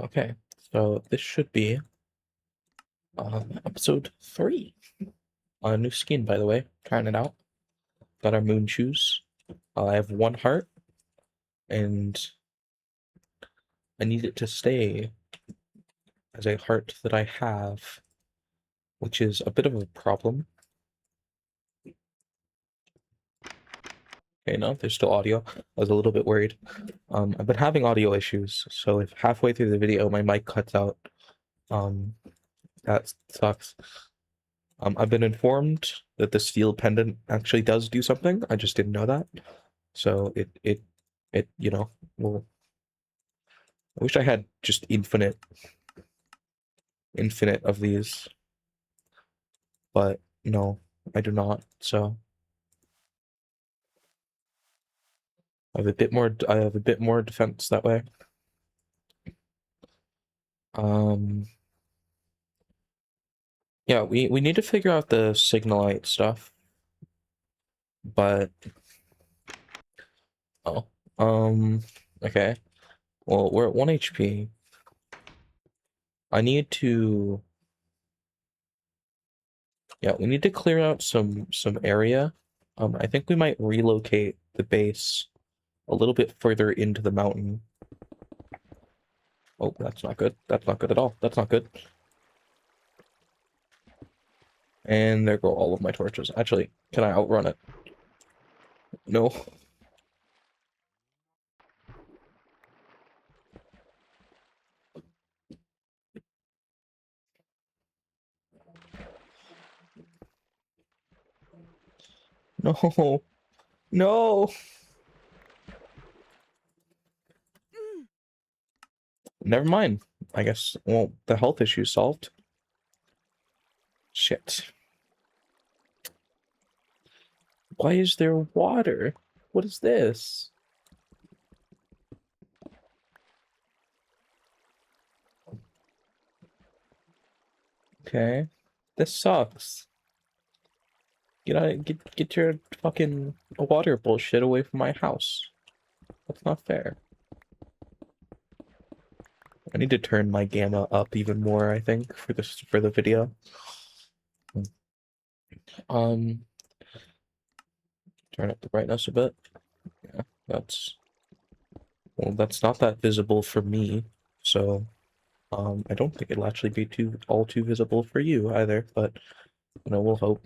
Okay, so this should be episode 3. A new skin, by the way. Trying it out. Got our moon shoes. I have 1 heart, and I need it to stay as a heart that I have, which is a bit of a problem. Okay, no, there's still audio. I was a little bit worried. I've been having audio issues, so if halfway through the video my mic cuts out, that sucks. I've been informed that the steel pendant actually does do something. I just didn't know that. So it well, I wish I had just infinite of these, but no, I do not. So I have a bit more defense that way. Yeah, we need to figure out the signalite stuff, but oh, okay. Well, we're at 1 HP. I need to, yeah, we need to clear out some area. I think we might relocate the base a little bit further into the mountain. Oh, that's not good. That's not good at all. That's not good. And there go all of my torches. Actually, can I outrun it? No. No. No. Never mind. I guess, well, the health issue solved. Shit. Why is there water? What is this? Okay. This sucks. Get your fucking water bullshit away from my house. That's not fair. I need to turn my gamma up even more, I think, for the video. Turn up the brightness a bit. Yeah, that's not that visible for me, so I don't think it'll actually be too visible for you either, but we'll hope.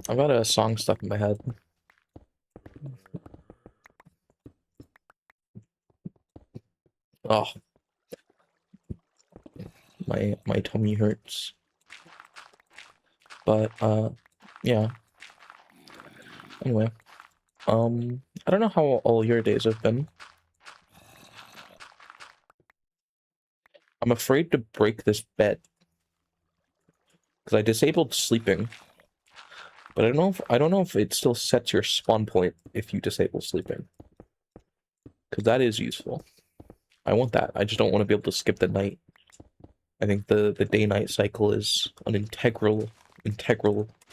I've got a song stuck in my head. Oh, my tummy hurts. But yeah. Anyway, I don't know how all your days have been. I'm afraid to break this bed because I disabled sleeping, but I don't know if it still sets your spawn point if you disable sleeping, because that is useful. I want that. I just don't want to be able to skip the night. I think the day-night cycle is an integral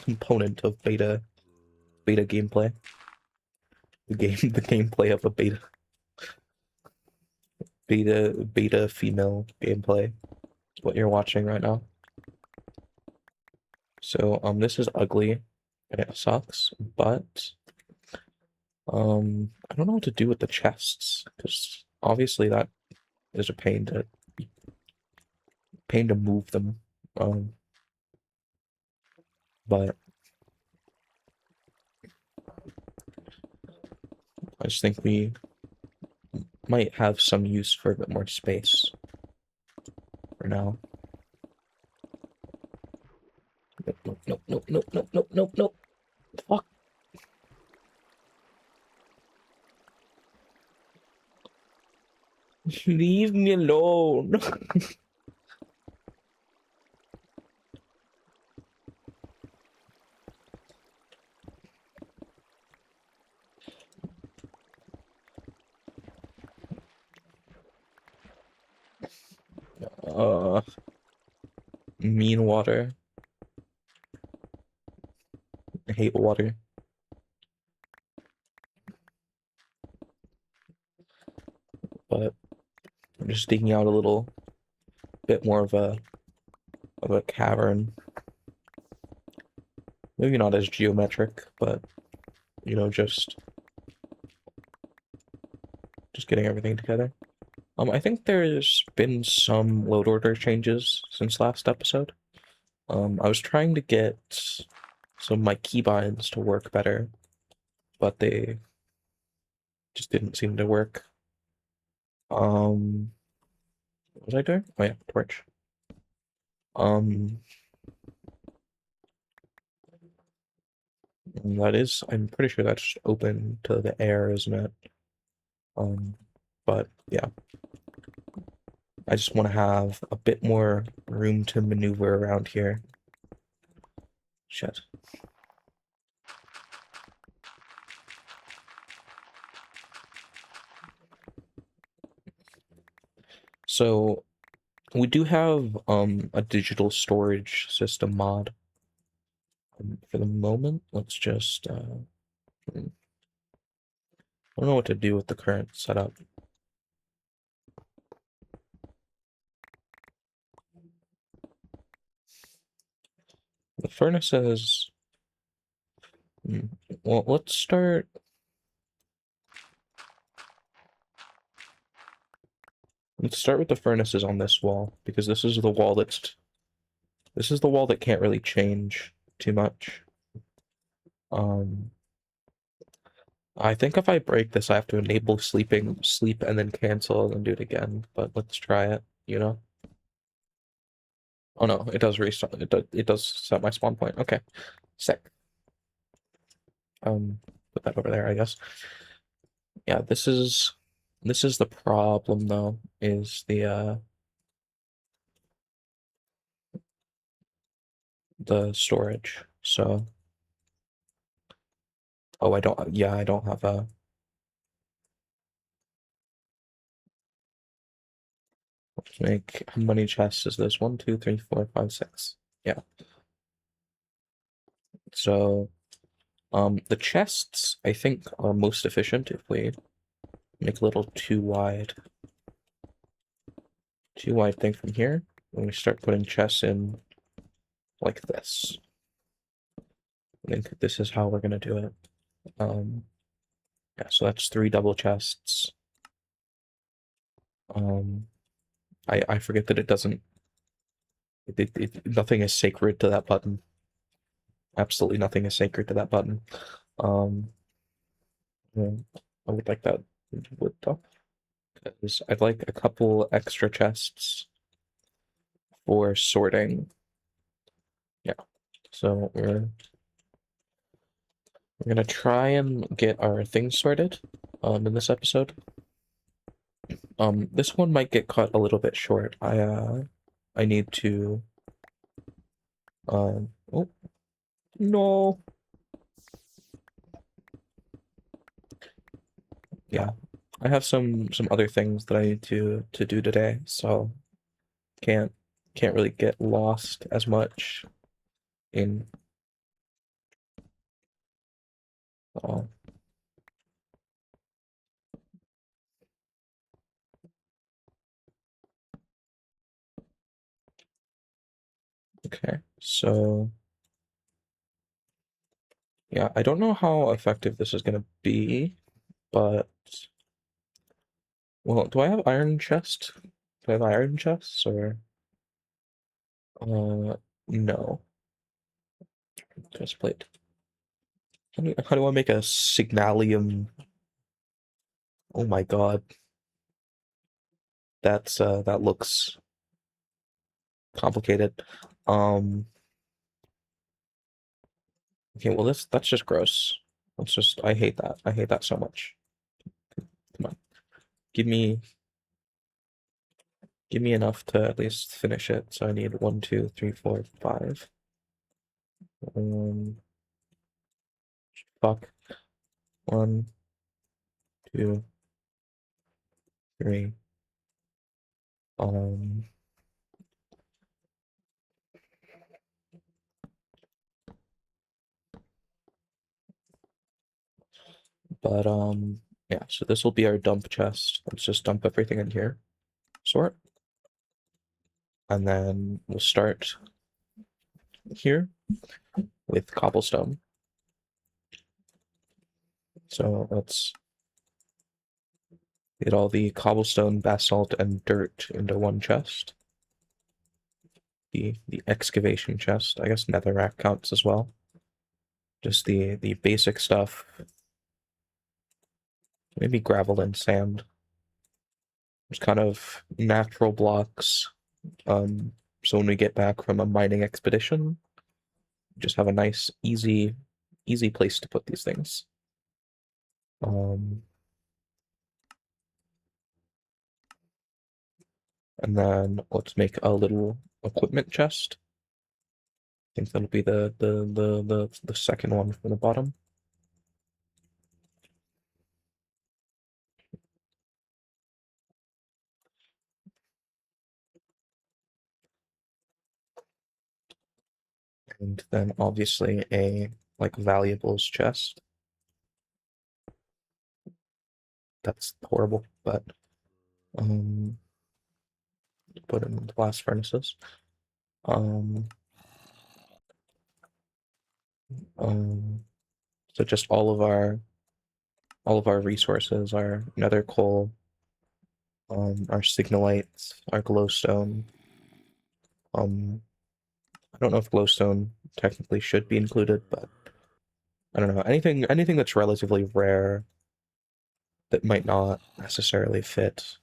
component of beta gameplay. The gameplay of a beta female gameplay is what you're watching right now. So this is ugly and it sucks, but I don't know what to do with the chests, because obviously that is a pain to move them. But I just think we might have some use for a bit more space for now. Nope. Fuck. Leave me alone. Mean water. I hate water. But I'm just digging out a little bit more of a cavern. Maybe not as geometric, but you know, just getting everything together. I think there's been some load order changes since last episode. I was trying to get some of my keybinds to work better, but they just didn't seem to work. What was I doing? Oh yeah, torch. Um, that is, I'm pretty sure that's just open to the air, isn't it? But yeah, I just want to have a bit more room to maneuver around here. Shit. So we do have a digital storage system mod. For the moment, let's just I don't know what to do with the current setup. The furnaces. Well, let's start. Let's start with the furnaces on this wall because this is the wall that can't really change too much. I think if I break this, I have to enable sleep, and then cancel, and do it again. But let's try it, you know? Oh no, it does restart. It does set my spawn point. Okay, sick. Put that over there, I guess. Yeah, this is the problem though, is the storage. So, oh, I don't. Yeah, I don't have a. Let's make, how many chests is this? 1, 2, 3, 4, 5, 6. Yeah. So, the chests I think are most efficient if we make a little too wide thing from here. When we start putting chests in like this. I think this is how we're gonna do it. Yeah, so that's 3 double chests. I forget that it doesn't. Nothing is sacred to that button. Absolutely nothing is sacred to that button. Yeah, I would like that wood though, because I'd like a couple extra chests for sorting. Yeah, so we're gonna try and get our things sorted in this episode. This one might get cut a little bit short. I need to oh no. Yeah. I have some other things that I need to do today, so can't really get lost as much in oh, okay. So yeah, I don't know how effective this is gonna be, but well, do I have iron chest? Do I have iron chests or no. Chest plate. How do I make a signalium? Oh my god. That looks complicated. Okay, well that's just gross. I hate that. I hate that so much. Come on. Give me enough to at least finish it. So I need 1, 2, 3, 4, 5. Fuck. 1, 2, 3. But yeah, so this will be our dump chest. Let's just dump everything in here. Sort. And then we'll start here with cobblestone. So let's get all the cobblestone, basalt, and dirt into one chest. The excavation chest. I guess netherrack counts as well. Just the basic stuff. Maybe gravel and sand. Just kind of natural blocks. So when we get back from a mining expedition, just have a nice, easy place to put these things. And then let's make a little equipment chest. I think that'll be the second one from the bottom. And then obviously a like valuables chest. That's horrible, but put in the blast furnaces. So just all of our resources, our nether coal, our signalites, our glowstone. I don't know if glowstone technically should be included, but I don't know. Anything that's relatively rare that might not necessarily fit.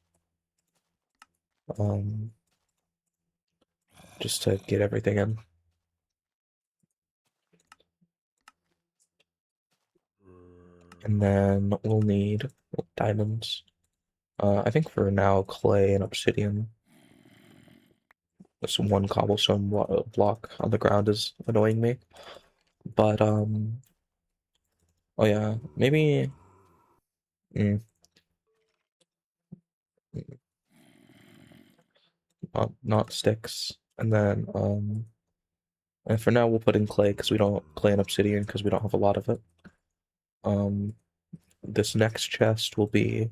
Just to get everything in. And then we'll need diamonds. I think for now, clay and obsidian. This one cobblestone block on the ground is annoying me. But, oh yeah, maybe... not sticks. And then, and for now we'll put in clay because we don't clay and obsidian because we don't have a lot of it. This next chest will be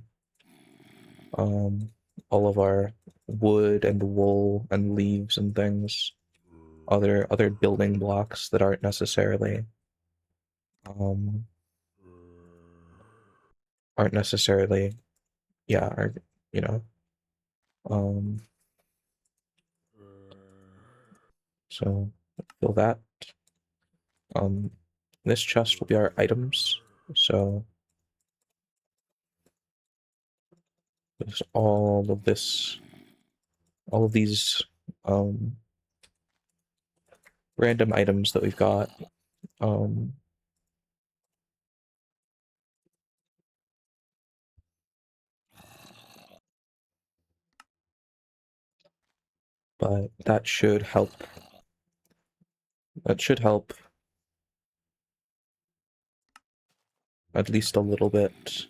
all of our wood and wool and leaves and things, other building blocks that aren't necessarily yeah, are, you know, so fill that. This chest will be our items, so there's all of these random items that we've got. But that should help. That should help at least a little bit.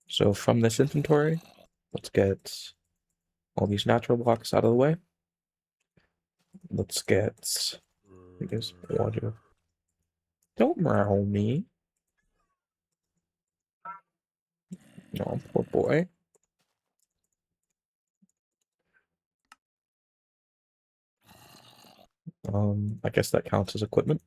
So from this inventory, let's get all these natural blocks out of the way. Let's get, I guess, water. Don't meow me. No, poor boy. I guess that counts as equipment.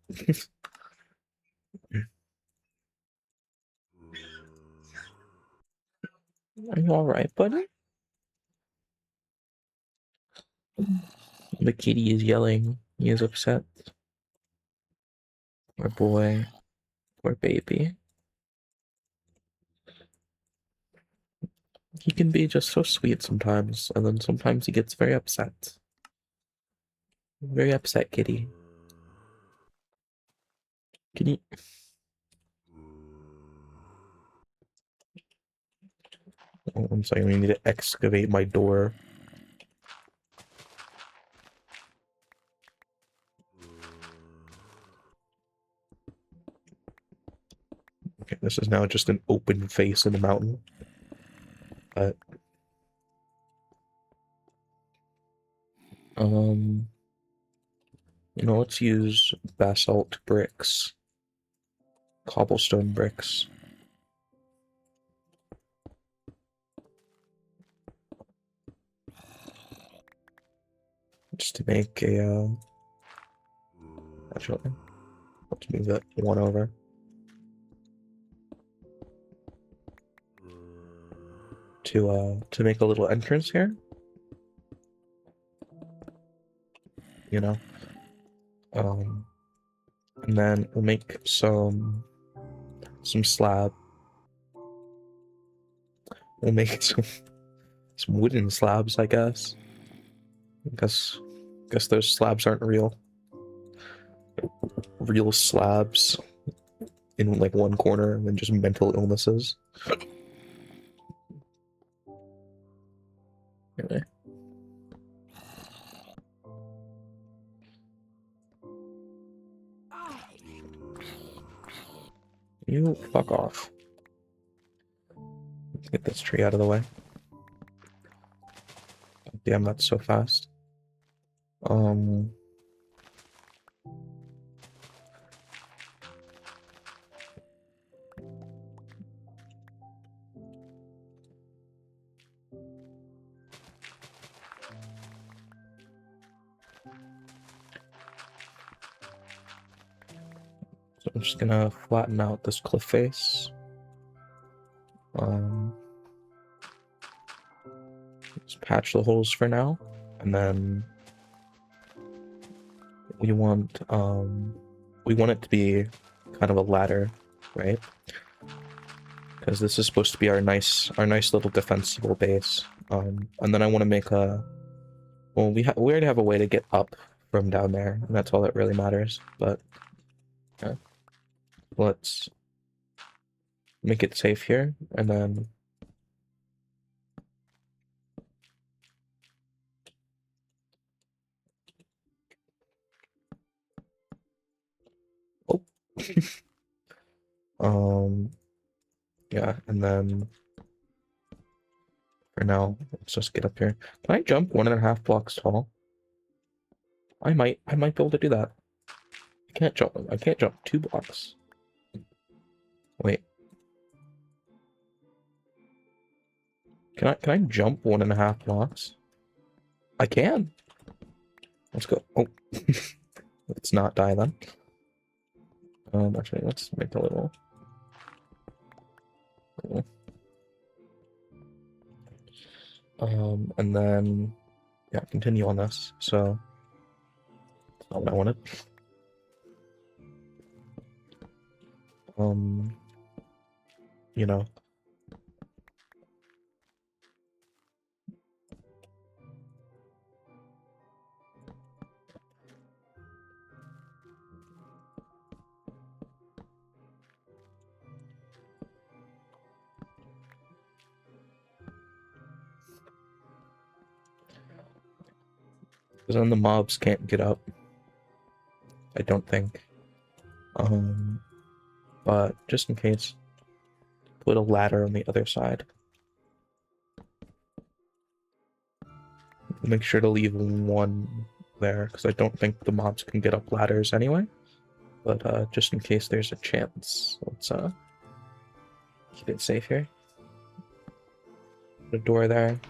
Are you alright, buddy? The kitty is yelling. He is upset. Poor boy. Poor baby. He can be just so sweet sometimes, and then sometimes he gets very upset. Very upset kitty. Can you... Oh, I'm sorry, we need to excavate my door. Okay, this is now just an open face in the mountain. But... You know, let's use basalt bricks. Cobblestone bricks. Just to make a, actually, let's move that one over. To make a little entrance here. You know? And then we'll make some slab. We'll make some wooden slabs, I guess. Guess those slabs aren't real. Real slabs in like one corner and then just mental illnesses. Anyway. You fuck off. Let's get this tree out of the way. Damn, that's so fast. So I'm just gonna flatten out this cliff face. Just patch the holes for now, and then we want it to be kind of a ladder, right? Because this is supposed to be our nice little defensible base. And then I want to make a, well, we already have a way to get up from down there, and that's all that really matters. But yeah, let's make it safe here, and then oh, yeah, and then for now, let's just get up here. Can I jump 1.5 blocks tall? I might be able to do that. I can't jump 2 blocks. Wait. Can I jump 1.5 blocks? I can. Let's go. Oh. Let's not die then. Actually, let's make a little. And then, yeah, continue on this. So, that's not what I wanted. You know. Because then the mobs can't get up. I don't think. But just in case, put a ladder on the other side. Make sure to leave one there, because I don't think the mobs can get up ladders anyway. But just in case there's a chance, let's keep it safe here. Put a door there.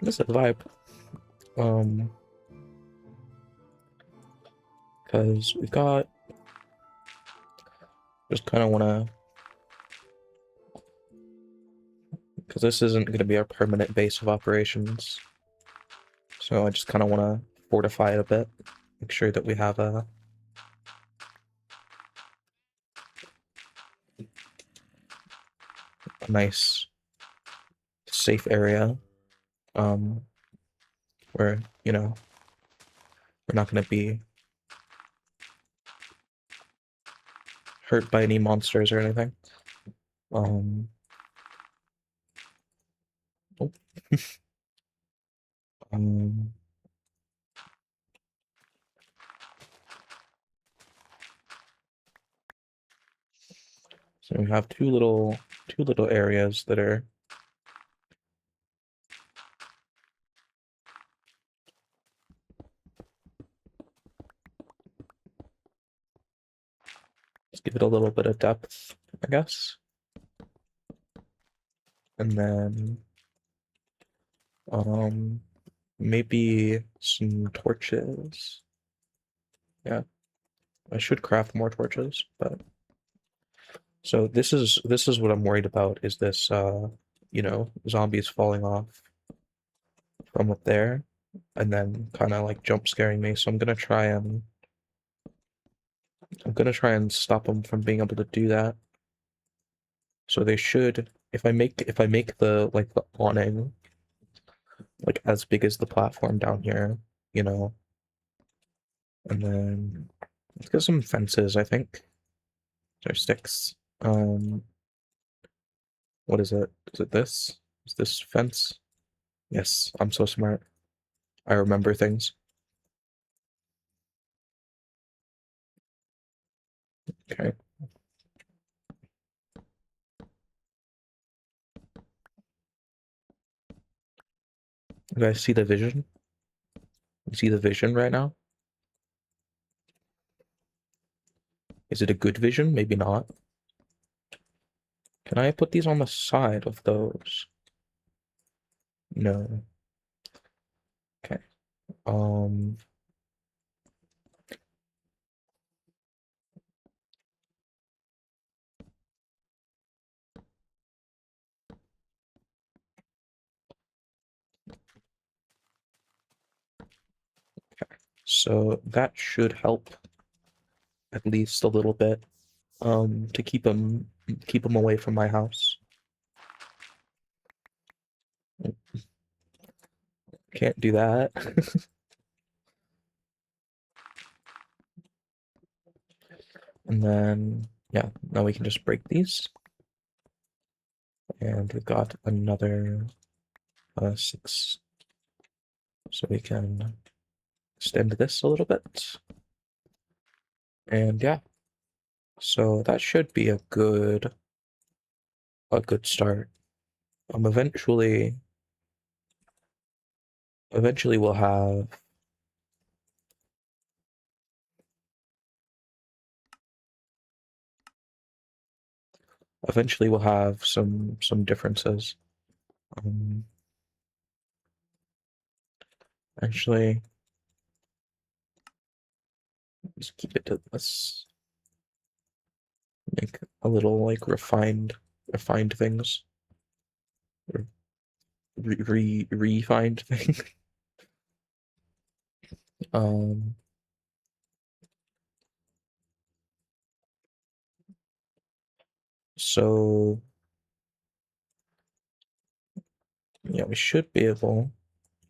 This is a vibe. Because we've got, just kind of want to, because this isn't going to be our permanent base of operations. So I just kind of want to fortify it a bit. Make sure that we have a nice, safe area. Where, you know, we're not going to be hurt by any monsters or anything. Oh. So we have two little areas that are give it a little bit of depth, I guess. And then maybe some torches. Yeah, I should craft more torches, but so this is what I'm worried about, is this you know, zombies falling off from up there and then kind of like jump scaring me. So I'm gonna try and stop them from being able to do that. So they should, if I make the like the awning like as big as the platform down here, you know, and then let's get some fences, I think. Or sticks. What is it? Is it this? Is this fence? Yes, I'm so smart. I remember things. Okay. You guys see the vision? You see the vision right now? Is it a good vision? Maybe not. Can I put these on the side of those? No. Okay. So that should help at least a little bit. To keep them away from my house. Can't do that. And then yeah, now we can just break these. And we've got another 6. So we can extend this a little bit. And yeah. So that should be a good start. Eventually we'll have some differences. Actually, just keep it to this. Make a little like refined things. Or refined thing. Um so yeah, we should be able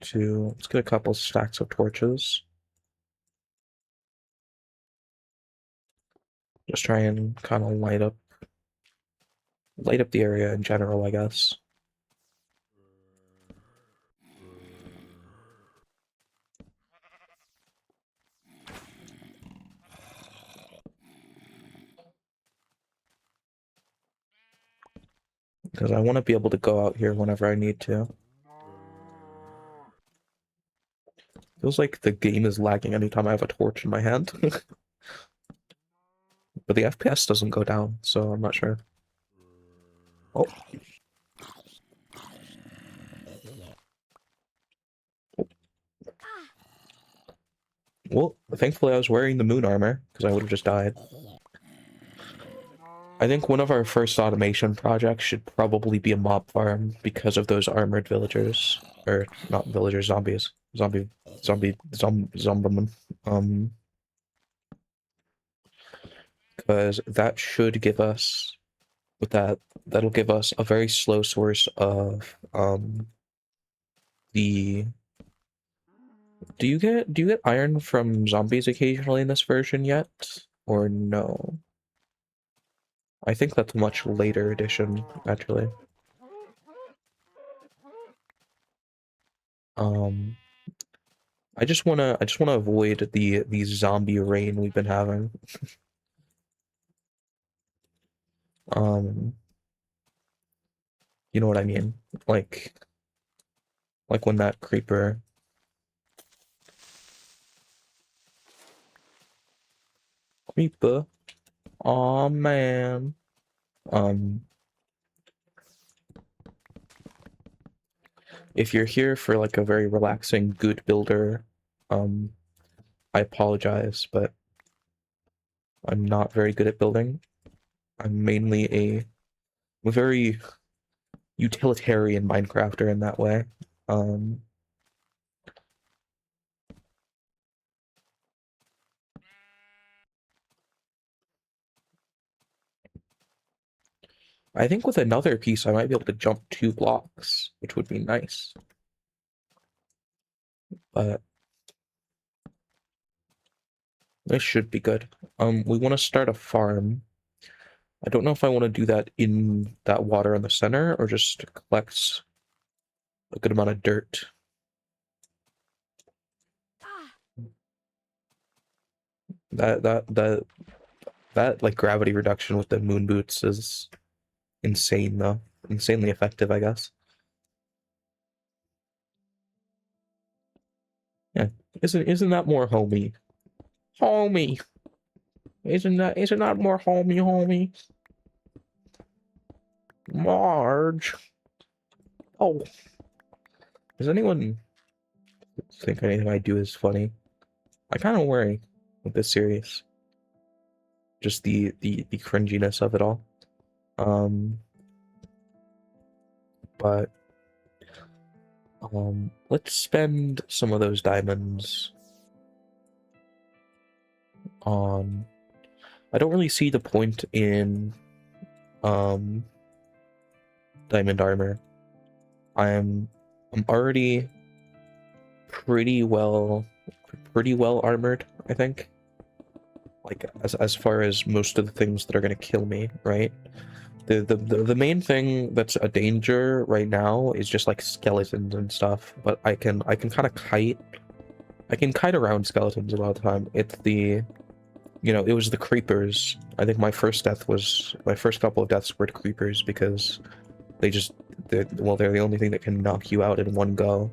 to, let's get a couple stacks of torches. Just try and kind of light up the area in general, I guess. Because I want to be able to go out here whenever I need to. Feels like the game is lagging anytime I have a torch in my hand. But the FPS doesn't go down, so I'm not sure. Oh. Well, thankfully I was wearing the moon armor, because I would have just died. I think one of our first automation projects should probably be a mob farm because of those armored villagers. Or, not villagers, zombies. Zombiemen. Because that should give us, that'll give us a very slow source of, the... Do you get iron from zombies occasionally in this version yet? Or no? I think that's a much later edition, actually. I just wanna avoid the zombie rain we've been having. Um, you know what I mean? Like when that creeper. Creeper. Aw, man. If you're here for like a very relaxing, good builder, I apologize, but I'm not very good at building. I'm mainly a very utilitarian Minecrafter in that way. I think with another piece, I might be able to jump 2 blocks, which would be nice. But this should be good. We want to start a farm. I don't know if I want to do that in that water in the center or just collect a good amount of dirt. That like gravity reduction with the moon boots is insane though. Insanely effective, I guess. Yeah. Isn't that more homey? Homey. Isn't that more homey? Marge. Oh. Does anyone think anything I do is funny? I kind of worry with this series. Just the cringiness of it all. But let's spend some of those diamonds on. I don't really see the point in diamond armor. I'm already pretty well armored, I think. Like as far as most of the things that are gonna kill me, right? The main thing that's a danger right now is just like skeletons and stuff, but I can kind of kite. I can kite around skeletons a lot of the time. It's the, you know, it was the creepers. I think my first couple of deaths were creepers because they're the only thing that can knock you out in one go.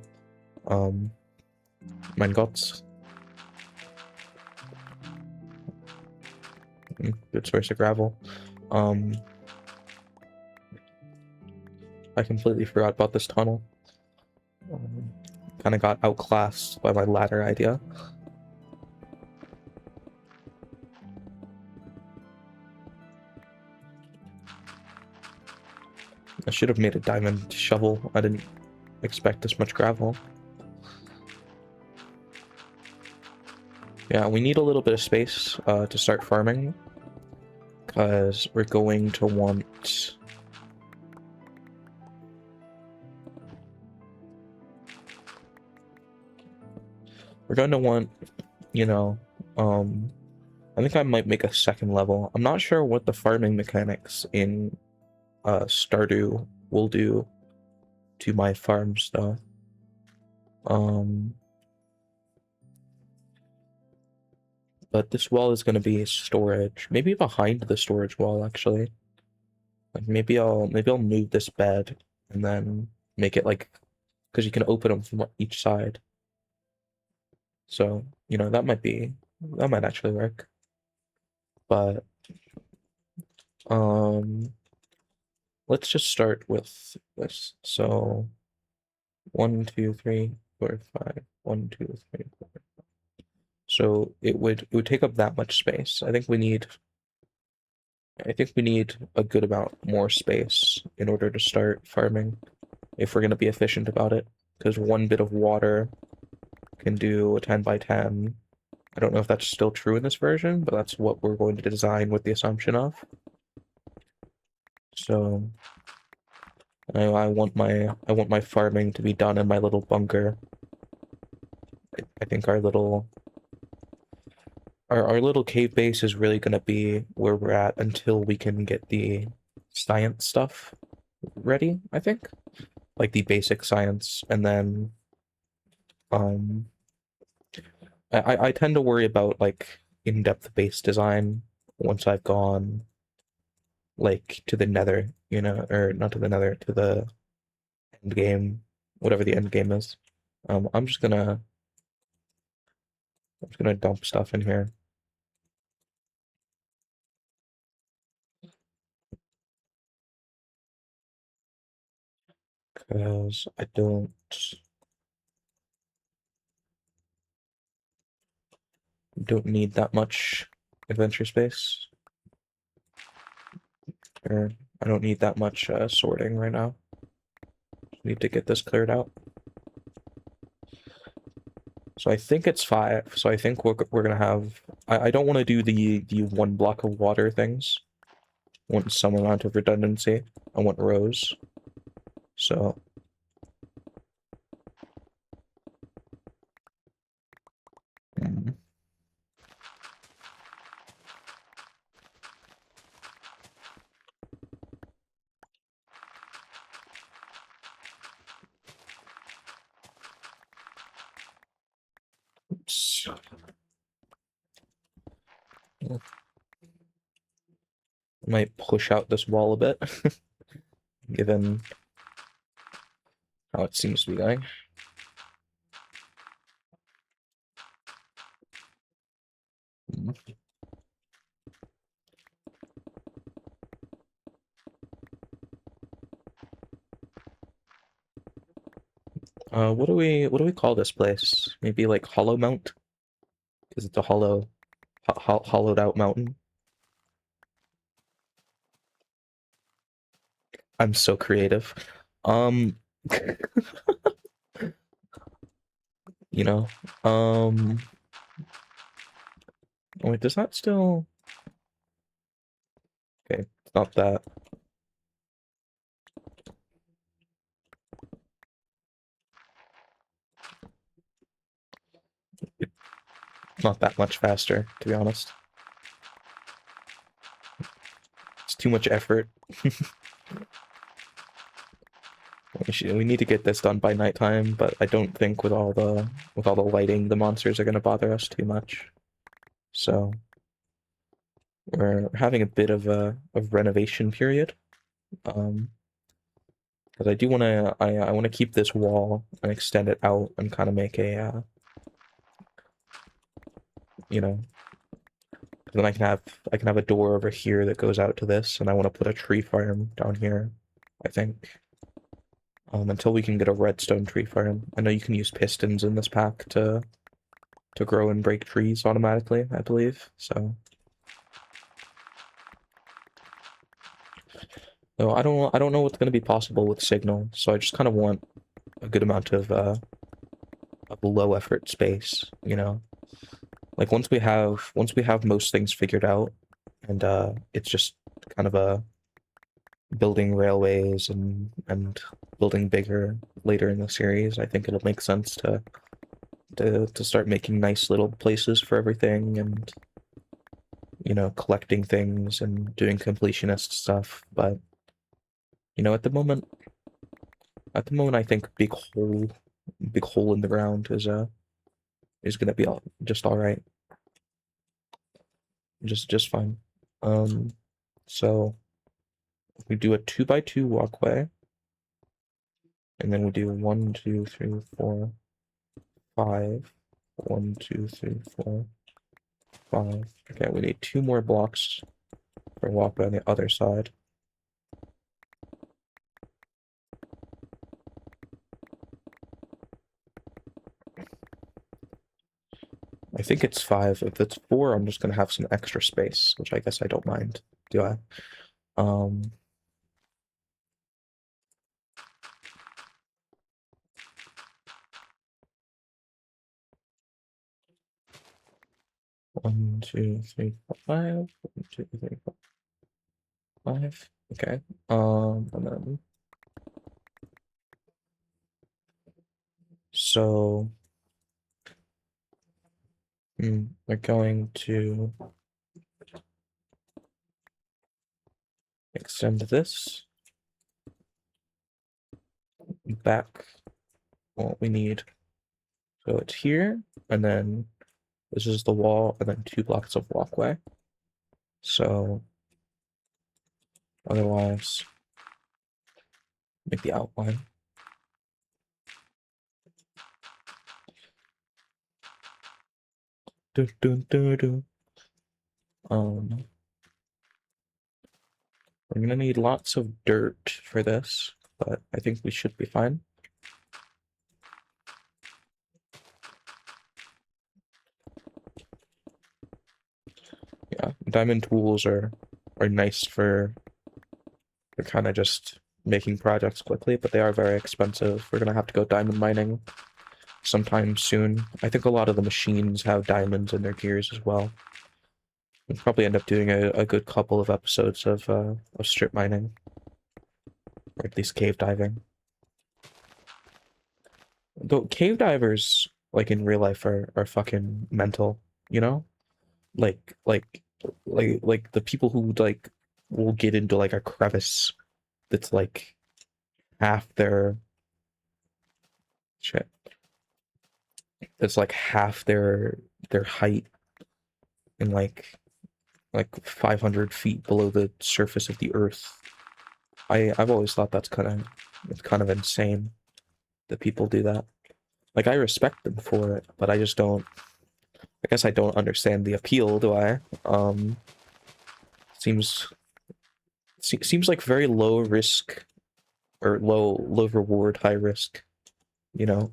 Mein Gott. Good source of gravel. I completely forgot about this tunnel. Kind of got outclassed by my ladder idea. I should have made a diamond shovel. I didn't expect this much gravel. Yeah, we need a little bit of space to start farming, because we're going to want... We're going to want, you know, I think I might make a second level. I'm not sure what the farming mechanics in Stardew will do to my farms, though. But this wall is going to be storage. Maybe behind the storage wall, actually. Like maybe I'll move this bed and then make it like, because you can open them from each side. So, you know, that might actually work. But let's just start with this. So 1, 2, 3, 4, 5. 1, 2, 3, 4. So it would take up that much space. I think we need a good amount more space in order to start farming if we're going to be efficient about it, because one bit of water can do a 10 by 10. I don't know if that's still true in this version, but that's what we're going to design with the assumption of. So I want my farming to be done in my little bunker. I think our little cave base is really going to be where we're at until we can get the science stuff ready, I think. Like the basic science, and then I tend to worry about like in-depth base design once I've gone like to the nether, you know, or not to the nether, to the end game, whatever the end game is. I'm just gonna dump stuff in here. because I don't need that much adventure space, or I don't need that much sorting right now. Just need to get this cleared out. So I think it's 5. So I think we're gonna have. I don't want to do the 1 block of water things. I want some amount of redundancy. I want rows. So mm, oops. I might push out this wall a bit, given how it seems to be going. Mm. What do we call this place? Maybe like Hollow Mount? Because it's a hollowed out mountain. I'm so creative. Um, you know, um, wait, does that still? Okay, it's not that. It's not that much faster, to be honest. It's too much effort. We need to get this done by nighttime, but I don't think with all the lighting, the monsters are gonna bother us too much. So we're having a bit of a renovation period. Because I do want to, I want to keep this wall and extend it out and kind of make a, you know, then I can have a door over here that goes out to this, and I want to put a tree farm down here, I think. Until we can get a redstone tree farm. I know you can use pistons in this pack to grow and break trees automatically, I believe. So, no, I don't know what's going to be possible with signal. So I just kind of want a good amount of low effort space, you know. Like once we have most things figured out, and it's just kind of a building railways and building bigger later in the series, I think it'll make sense to start making nice little places for everything, and you know, collecting things and doing completionist stuff. But you know, at the moment I think big hole in the ground is gonna be just all right. Just fine. So we do a 2x2 walkway, and then we do 1, 2, 3, 4, 5. 1, 2, 3, 4, 5. Okay, we need 2 more blocks for a walkway on the other side. I think it's 5. If it's 4, I'm just gonna have some extra space, which I guess I don't mind. Do I? Um, 1, 2, 3, 4, 5. 1, 2, 3, 4, 5. Okay. And then so we're going to extend this back what we need. So it's here, and then this is the wall, and then 2 blocks of walkway. So otherwise, make the outline. Dun, dun, dun, dun. We're gonna need lots of dirt for this. but I think we should be fine. Yeah, diamond tools are nice for kind of just making projects quickly, but they are very expensive. We're gonna have to go diamond mining sometime soon. I think a lot of the machines have diamonds in their gears as well. We'll probably end up doing a good couple of episodes of strip mining, or at least cave diving. Though cave divers, like in real life, are fucking mental, you know? Like the people who like will get into like a crevice that's like half their shit. It's like half their height and like 500 feet below the surface of the earth. I've always thought it's kind of insane that people do that. Like I respect them for it, but I just don't. I guess I don't understand the appeal, do I? Seems seems like very low risk or low reward, high risk, you know.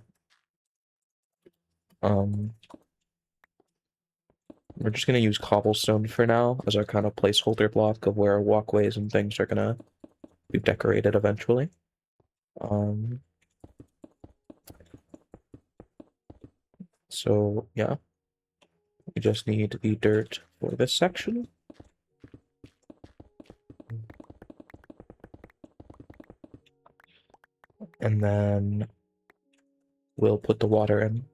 Um, we're just gonna use cobblestone for now as our kind of placeholder block of where our walkways and things are gonna be decorated eventually. Um, so yeah, we just need the dirt for this section. And then we'll put the water in.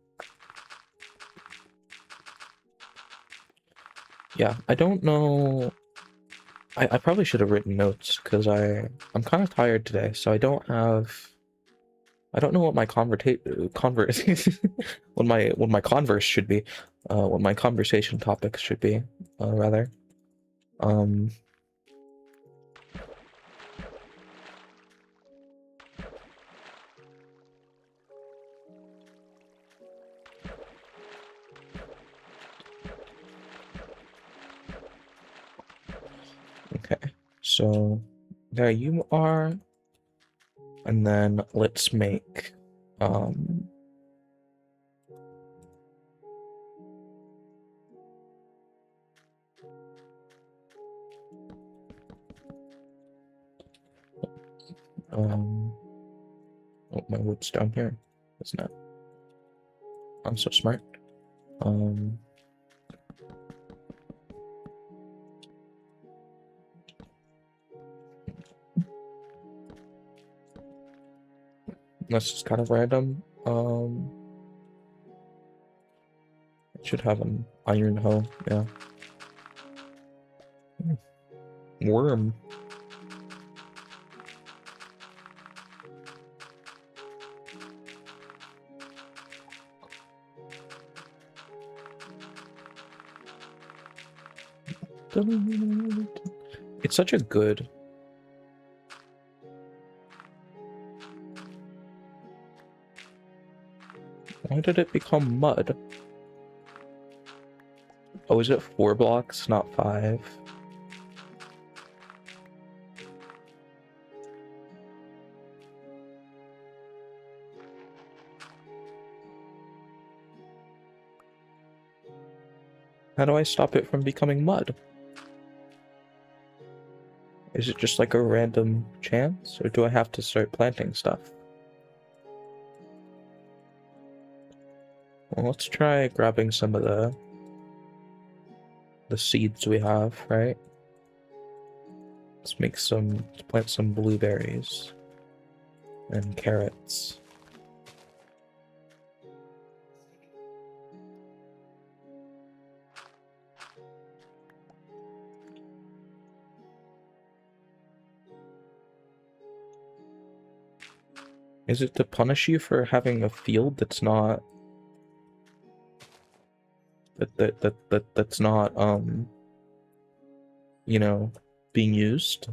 Yeah, I don't know. I probably should have written notes because I'm kind of tired today, so I don't know what my what my converse should be, what my conversation topics should be, rather. Um, okay, so there you are, and then let's make um. Oh, my wood's down here. It's not. I'm so smart. Um, that's just kind of random. It should have an iron hoe. Yeah. Worm. It's such a good. Why did it become mud? Oh, is it 4 blocks, not 5? How do I stop it from becoming mud? Is it just like a random chance, or do I have to start planting stuff? Well, let's try grabbing some of the seeds we have, right? Let's plant some blueberries and carrots. Is it to punish you for having a field that's not that's not you know, being used?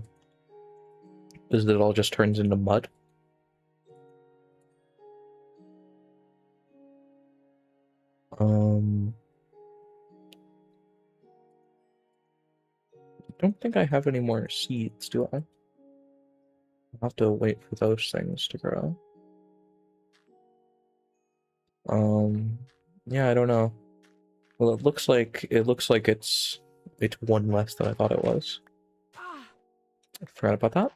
Is it all just turns into mud? I don't think I have any more seeds, do I? I'll have to wait for those things to grow. Yeah, I don't know. Well, it looks like it's one less than I thought it was. I forgot about that.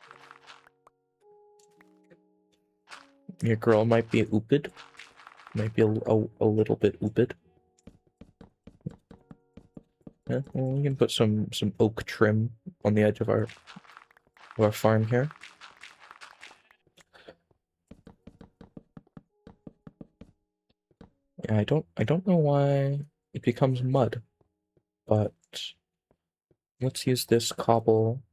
Your girl might be oopid. Might be a little bit oopid. Yeah, well, we can put some oak trim on the edge of our farm here. Yeah, I don't know why it becomes mud, but let's use this cobble.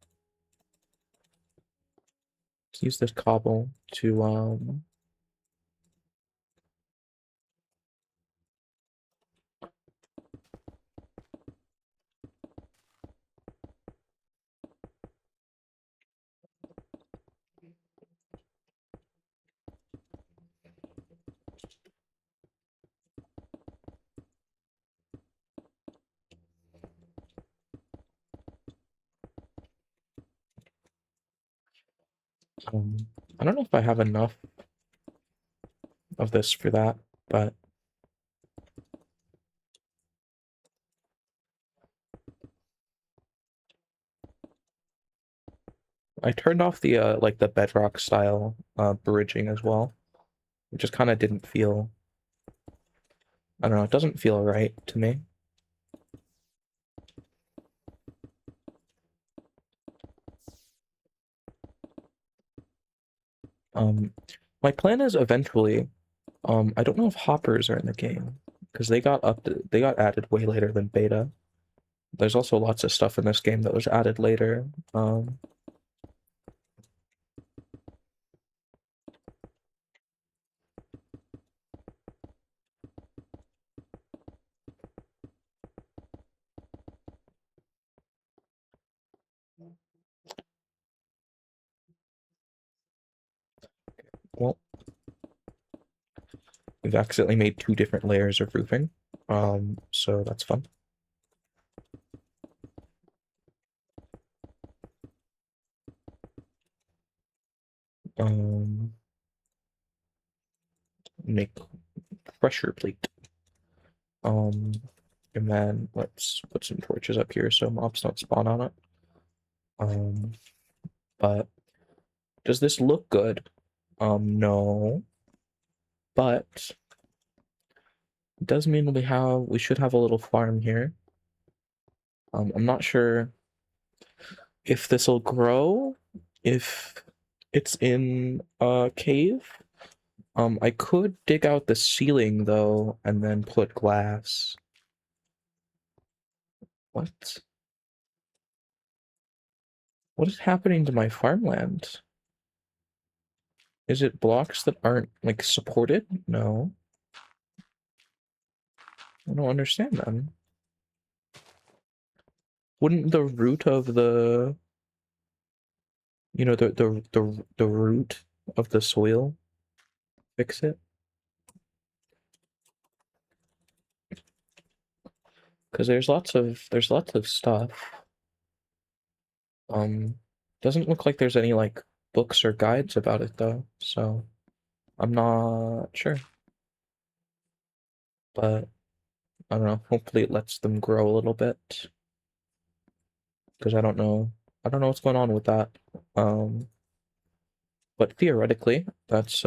Let's use this cobble to I don't know if I have enough of this for that, but I turned off the like the bedrock style bridging as well. It just kind of didn't feel, I don't know, it doesn't feel right to me. My plan is eventually, I don't know if hoppers are in the game because they got added way later than beta. There's also lots of stuff in this game that was added later. Well, we've accidentally made two different layers of roofing. So that's fun. Make pressure plate. And then let's put some torches up here so mobs don't spawn on it. But does this look good? No. But it does mean we should have a little farm here. I'm not sure if this will grow, if it's in a cave. I could dig out the ceiling though and then put glass. What? What is happening to my farmland? Is it blocks that aren't like supported? No. I don't understand them. Wouldn't the root of the the root of the soil fix it? Because there's lots of stuff. Doesn't look like there's any like books or guides about it though, so I'm not sure. But I don't know. Hopefully it lets them grow a little bit. Because I don't know what's going on with that. But theoretically, that's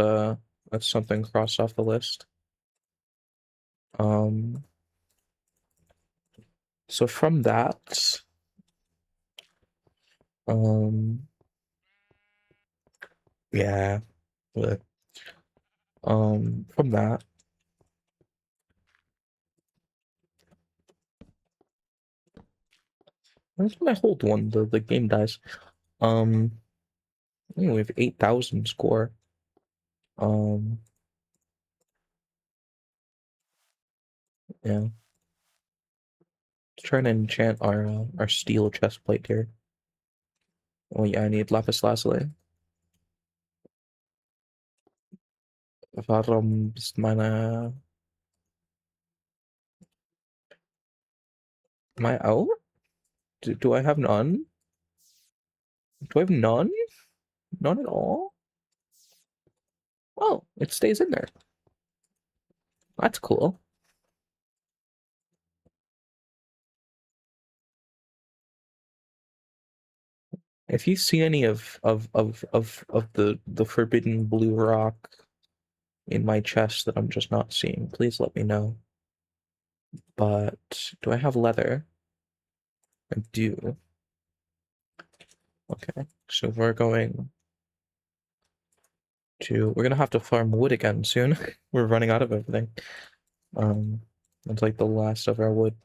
something crossed off the list. Um, so from that, um, yeah, but, from that, where's my hold one? The game dies. We have 8,000 score. Um, yeah. Let's try and enchant our steel chest plate here. Oh yeah, I need lapis lazuli. Waarom is mijn my out? Do I have none? Do I have none? Not at all? Oh, it stays in there. That's cool. If you see any of the forbidden blue rock in my chest that I'm just not seeing, please let me know. But do I have leather? I do. Okay, so we're gonna have to farm wood again soon. We're running out of everything. It's like the last of our wood.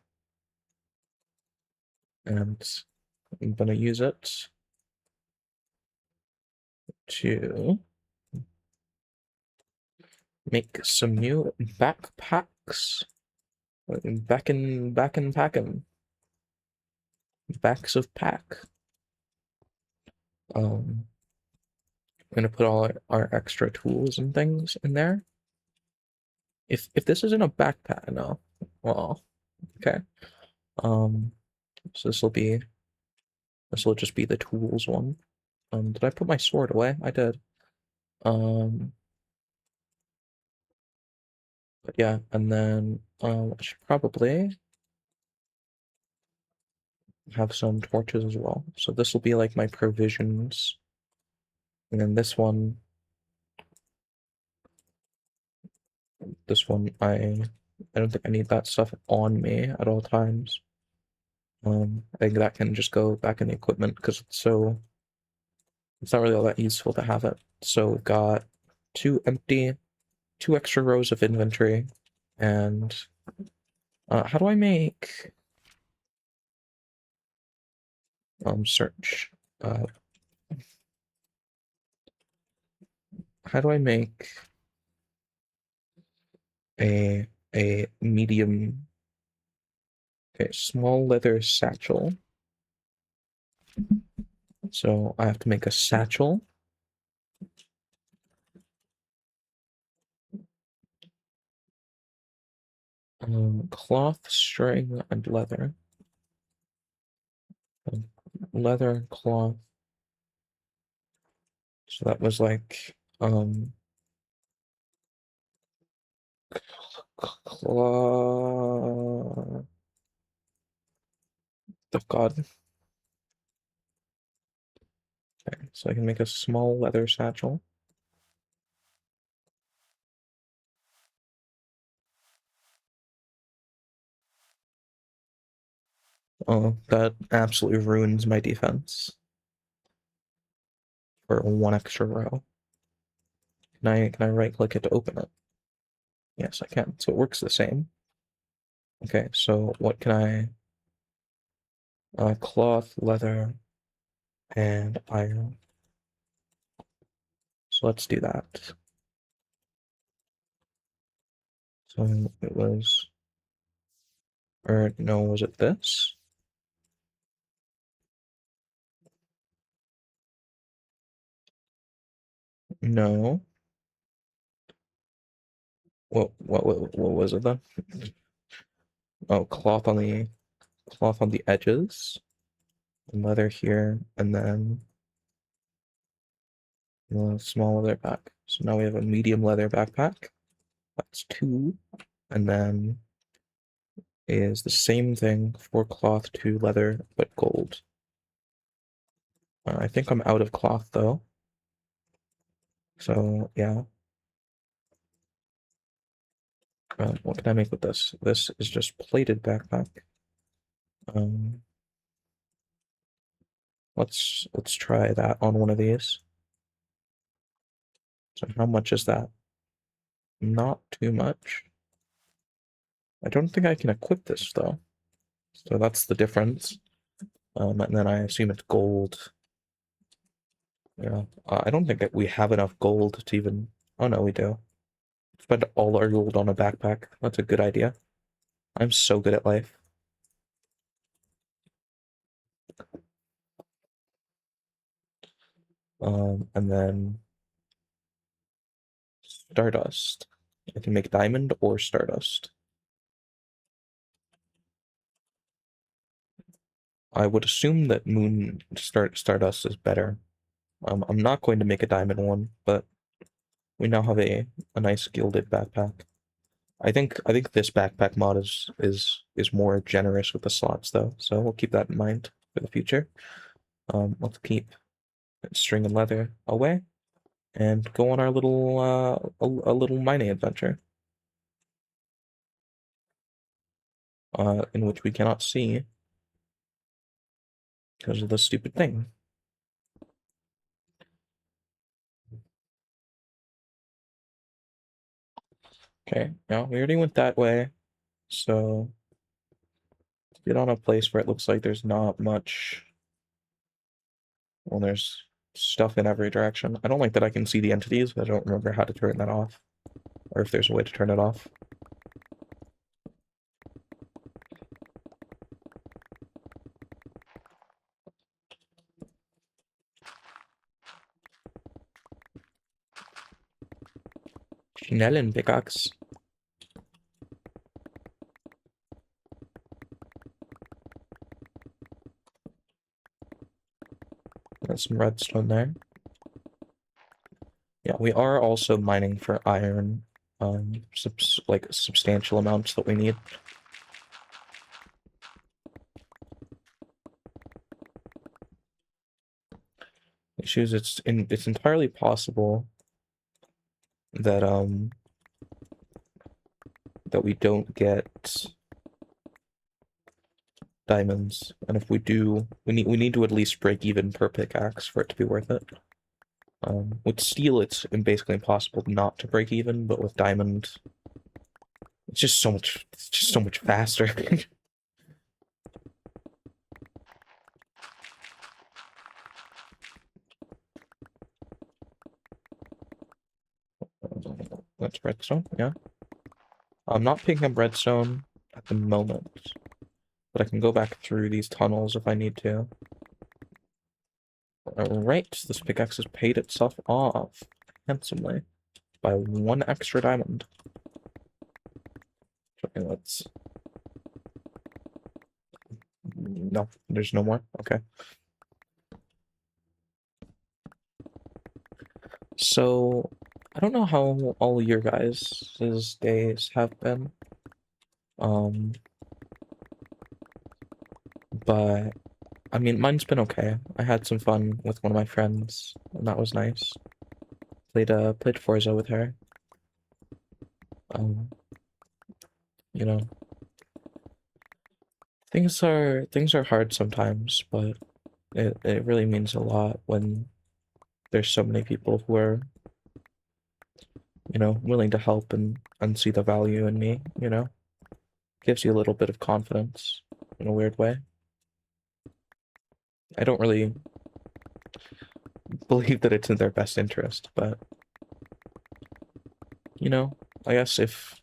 And I'm gonna use it to make some new backpacks. Backin' packin'. Backs of pack. I'm gonna put all our extra tools and things in there. If this isn't a backpack, no. Well, okay. So this will just be the tools one. Did I put my sword away? I did. But yeah, and then I should probably have some torches as well. So this will be like my provisions. And then this one, I don't think I need that stuff on me at all times. I think that can just go back in the equipment because it's not really all that useful to have it. So we've got two extra rows of inventory, and how do I make search? How do I make a medium? Okay, small leather satchel. So I have to make a satchel. Cloth, string, and leather. Leather and cloth. So that was like cloth. Oh God. Okay, so I can make a small leather satchel. Oh, that absolutely ruins my defense for one extra row. Can I right click it to open it? Yes, I can. So it works the same. Okay, so what can cloth, leather, and iron. So let's do that. So it was, or no, was it this? No. What was it then? Oh, cloth on the edges, and leather here, and then a small leather back. So now we have a medium leather backpack. That's two, and then is the same thing for cloth to leather, but gold. I think I'm out of cloth though. So yeah. What can I make with this? This is just plated backpack. Um, let's try that on one of these. So how much is that? Not too much. I don't think I can equip this though. So that's the difference. And then I assume it's gold. Yeah. I don't think that we have enough gold to even. Oh no, we do. Spend all our gold on a backpack. That's a good idea. I'm so good at life. And then stardust. I can make diamond or stardust. I would assume that stardust is better. I'm not going to make a diamond one, but we now have a nice gilded backpack. I think this backpack mod is more generous with the slots though, so we'll keep that in mind for the future. Let's keep string and leather away and go on our little a little mining adventure. In which we cannot see because of the stupid thing. Okay, now we already went that way, so let's get on a place where it looks like there's not much. Well, there's stuff in every direction. I don't like that I can see the entities, but I don't remember how to turn that off, or if there's a way to turn it off. Schnellen pickaxe. There's some redstone there. Yeah, we are also mining for iron, like substantial amounts that we need. Issues. It's entirely possible that that we don't get diamonds, and if we do, we need to at least break even per pickaxe for it to be worth it. With steel, it's basically impossible not to break even, but with diamond, it's just so much faster. That's redstone, yeah. I'm not picking up redstone at the moment, but I can go back through these tunnels if I need to. Alright, this pickaxe has paid itself off handsomely by 1 extra diamond. Okay, let's... No, there's no more? Okay. So, I don't know how all your guys' days have been. But I mean, mine's been okay. I had some fun with one of my friends, and that was nice. Played Forza with her. Um, you know, things are hard sometimes, but it really means a lot when there's so many people who are, willing to help and see the value in me, Gives you a little bit of confidence in a weird way. I don't really believe that it's in their best interest, but I guess if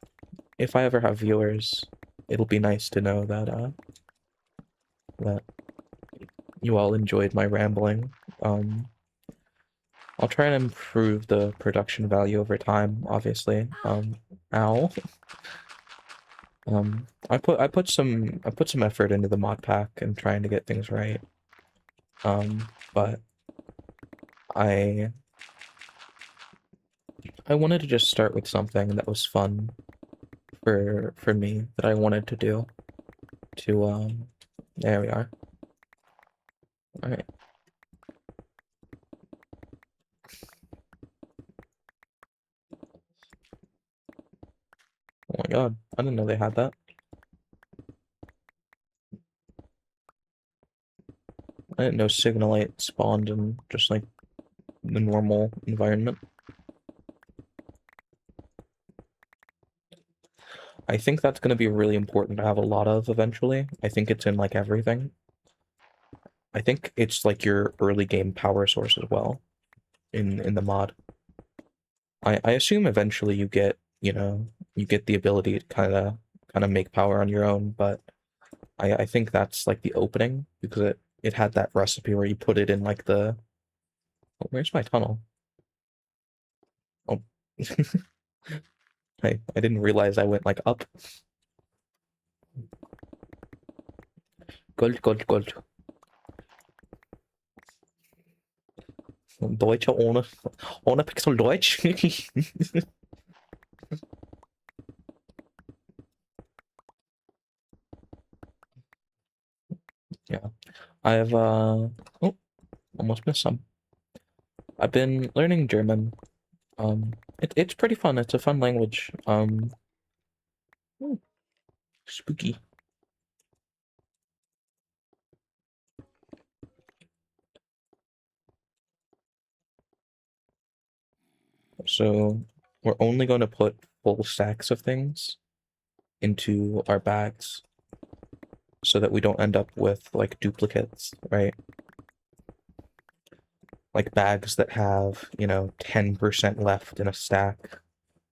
I ever have viewers, it'll be nice to know that you all enjoyed my rambling. I'll try and improve the production value over time, obviously. Ow. I put some effort into the mod pack and trying to get things right. But I wanted to just start with something that was fun for me that I wanted to do. There we are. All right. Oh my god, I didn't know they had that. I didn't know Signalite spawned in just like the normal environment. I think that's going to be really important to have a lot of eventually. I think it's in like everything. I think it's like your early game power source as well in the mod. I assume eventually you get, you get the ability to kind of make power on your own, but I think that's like the opening because it had that recipe where you put it in like the oh, where's my tunnel? Oh. I didn't realize I went like up. Gold, gold, gold. Deutsche ohne Pixel Deutsch. Yeah, I've oh, almost missed some. I've been learning German. It's pretty fun. It's a fun language. Ooh, spooky. So we're only going to put full stacks of things into our bags so that we don't end up with like duplicates, right? Like bags that have, 10% left in a stack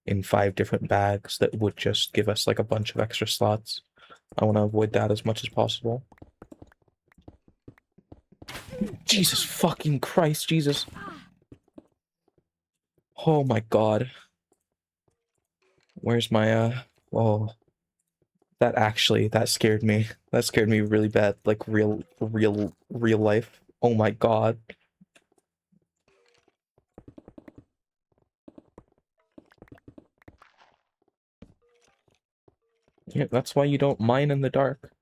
in 5 different bags that would just give us like a bunch of extra slots. I want to avoid that as much as possible. Jesus fucking Christ, Jesus. Oh my God. Where's my, oh, that scared me. That scared me really bad. Like real life. Oh my God. Yeah, that's why you don't mine in the dark.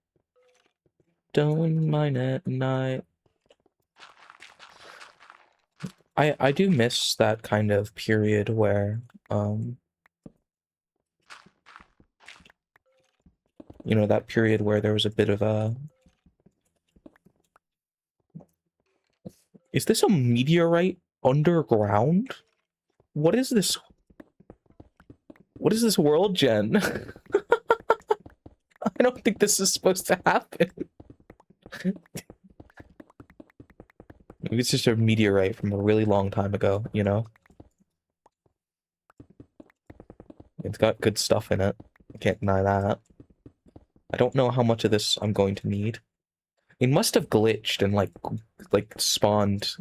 Don't mine at night. I do miss that kind of period where, that period where there was a bit of a... Is this a meteorite underground? What is this? What is this world gen? I don't think this is supposed to happen. Maybe it's just a meteorite from a really long time ago, you know? It's got good stuff in it. I can't deny that. I don't know how much of this I'm going to need. It must have glitched and like spawned,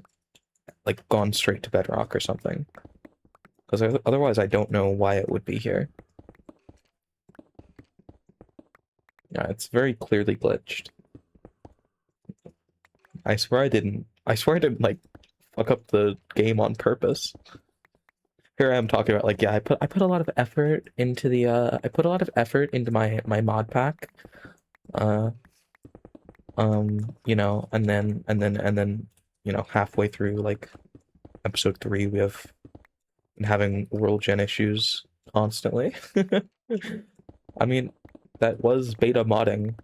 like gone straight to bedrock or something. Because otherwise I don't know why it would be here. Yeah, it's very clearly glitched. I swear I didn't. I swear I didn't like fuck up the game on purpose. Here I am talking about like, yeah, I put a lot of effort into the I put a lot of effort into my mod pack. Uh and then halfway through like episode 3 we have been having world gen issues constantly. I mean, that was beta modding.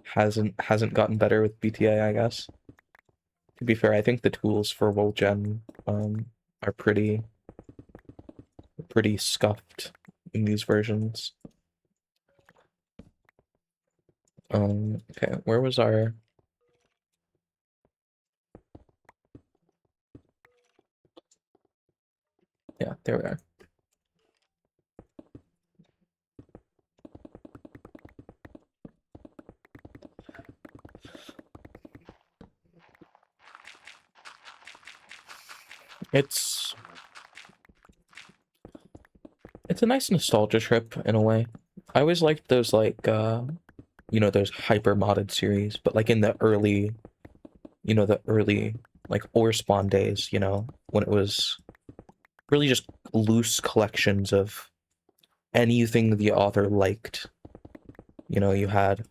Hasn't gotten better with BTA, I guess. To be fair, I think the tools for world gen are pretty scuffed in these versions. Okay, where was our... Yeah, there we are. It's a nice nostalgia trip in a way. I always liked those like those hyper modded series, but like in the early like ore spawn days, when it was really just loose collections of anything the author liked. You had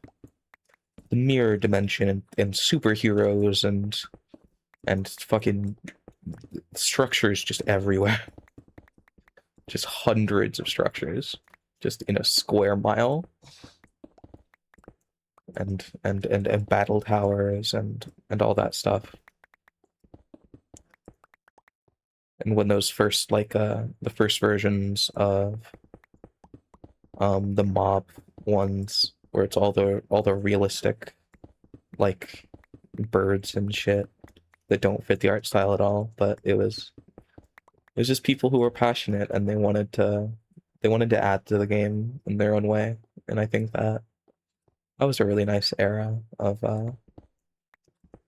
the mirror dimension and superheroes and fucking structures just everywhere. Just hundreds of structures just in a square mile. And battle towers and all that stuff. And when those first the first versions of the mob ones where it's all the realistic like birds and shit that don't fit the art style at all, but it was just people who were passionate and they wanted to add to the game in their own way. And I think that was a really nice era of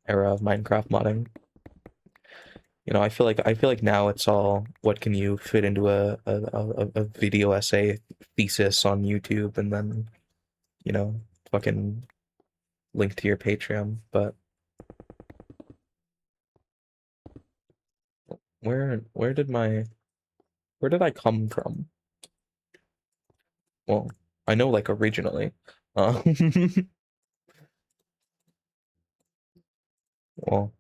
Minecraft modding. I feel like now it's all what can you fit into a video essay thesis on YouTube and then, fucking link to your Patreon. But Where did I come from? Well, I know like originally. Uh, well,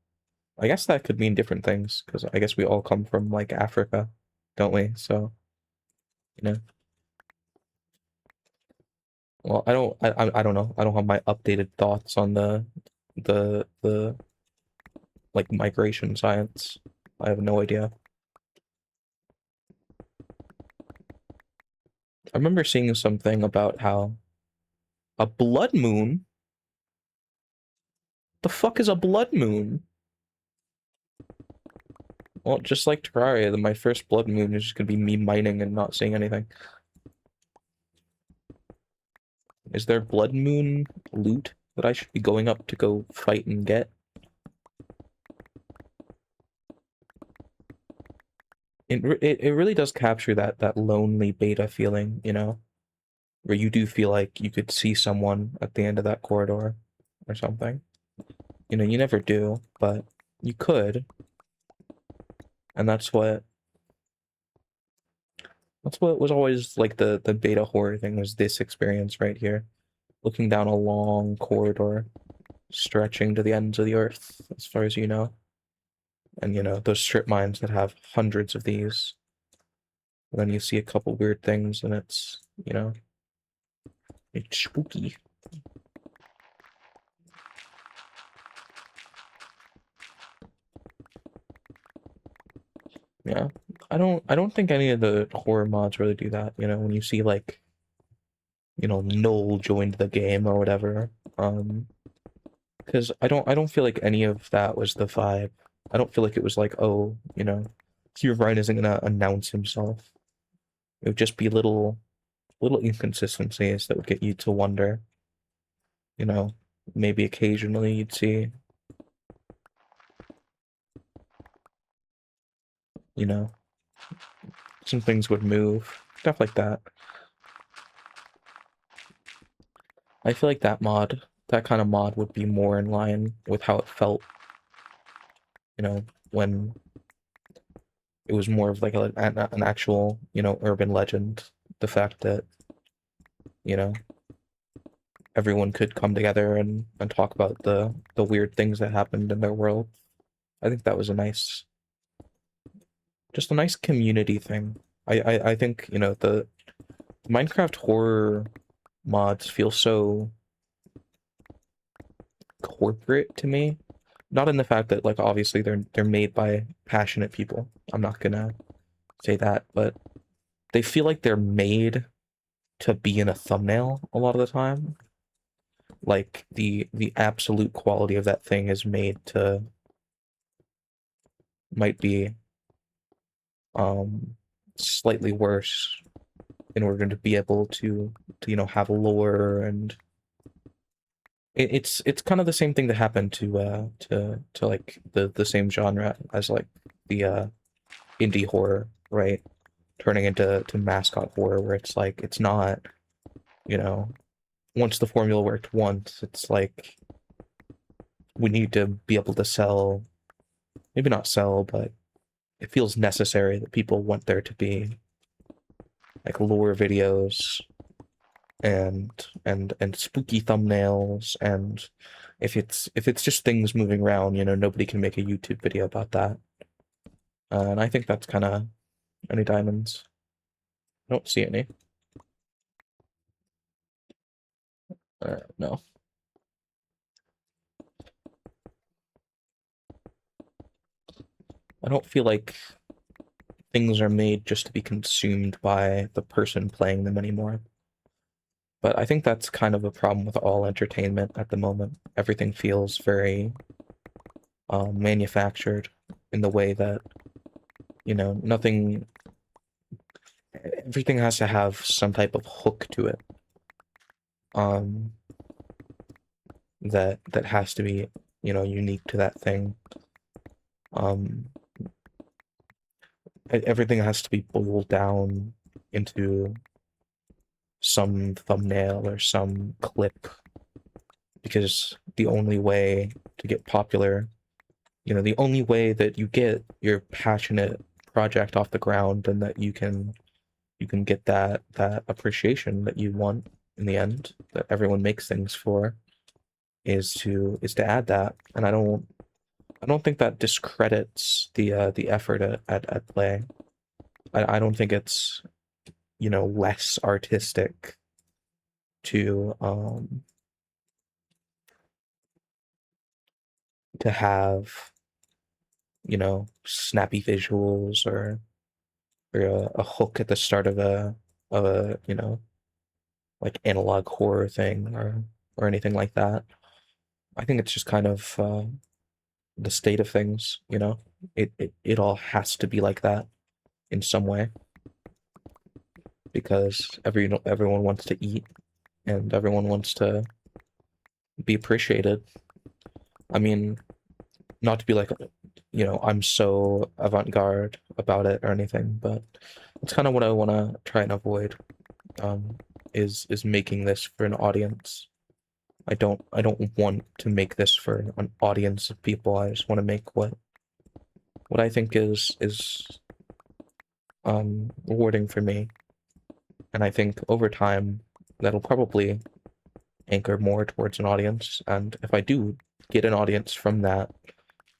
I guess that could mean different things because I guess we all come from like Africa, don't we? So, you know. Well, I don't know. I don't have my updated thoughts on the like migration science. I have no idea. I remember seeing something about how a blood moon. The fuck is a blood moon? Well, just like Terraria, then my first blood moon is just gonna be me mining and not seeing anything. Is there blood moon loot that I should be going up to go fight and get? It really does capture that lonely beta feeling, you know, where you do feel like you could see someone at the end of that corridor or something. You know, you never do, but you could, and that's what was always like the beta horror thing was this experience right here, looking down a long corridor stretching to the ends of the earth as far as you know. And you know, those strip mines that have hundreds of these. And then you see a couple weird things and it's, you know, it's spooky. Yeah. I don't think any of the horror mods really do that, you know, when you see like, you know, Null joined the game or whatever. Because I don't feel like any of that was the vibe. I don't feel like it was like, oh, you know, Herobrine isn't gonna announce himself. It would just be little inconsistencies that would get you to wonder, you know, maybe occasionally you'd see, you know, some things would move, stuff like that. I feel like that kind of mod would be more in line with how it felt, you know, when it was more of like an actual, you know, urban legend. The fact that, you know, everyone could come together and talk about the weird things that happened in their world. I think that was just a nice community thing. I think, you know, the Minecraft horror mods feel so corporate to me. Not in the fact that like obviously they're made by passionate people. I'm not gonna say that, but they feel like they're made to be in a thumbnail a lot of the time. Like the absolute quality of that thing is made to might be slightly worse in order to be able to you know have lore and it's kind of the same thing that happened to like the same genre as like the indie horror, right? Turning into mascot horror where it's like it's not, you know, once the formula worked once, it's like we need to be able to sell, maybe not sell, but it feels necessary that people want there to be like lore videos and spooky thumbnails and if it's just things moving around, you know, nobody can make a YouTube video about that. And I think that's kind of any diamonds. I don't see any. No. I don't feel like things are made just to be consumed by the person playing them anymore. But I think that's kind of a problem with all entertainment at the moment. Everything feels very manufactured in the way that, you know, everything has to have some type of hook to it. Um, that has to be, you know, unique to that thing. Um, everything has to be boiled down into some thumbnail or some clip because the only way to get popular you know, the only way that you get your passionate project off the ground and that you can get that appreciation that you want in the end, that everyone makes things for, is to add that. And I don't think that discredits the effort at play. I don't think it's, you know, less artistic to to have, you know, snappy visuals or a hook at the start of a, you know, like analog horror thing or anything like that. I think it's just kind of the state of things, you know. It all has to be like that in some way because everyone wants to eat and everyone wants to be appreciated. I mean, not to be like, you know, I'm so avant-garde about it or anything, but it's kind of what I want to try and avoid. Um, is making this for an audience. I don't want to make this for an audience of people. I just want to make what I think is rewarding for me. And I think over time that'll probably anchor more towards an audience. And if I do get an audience from that,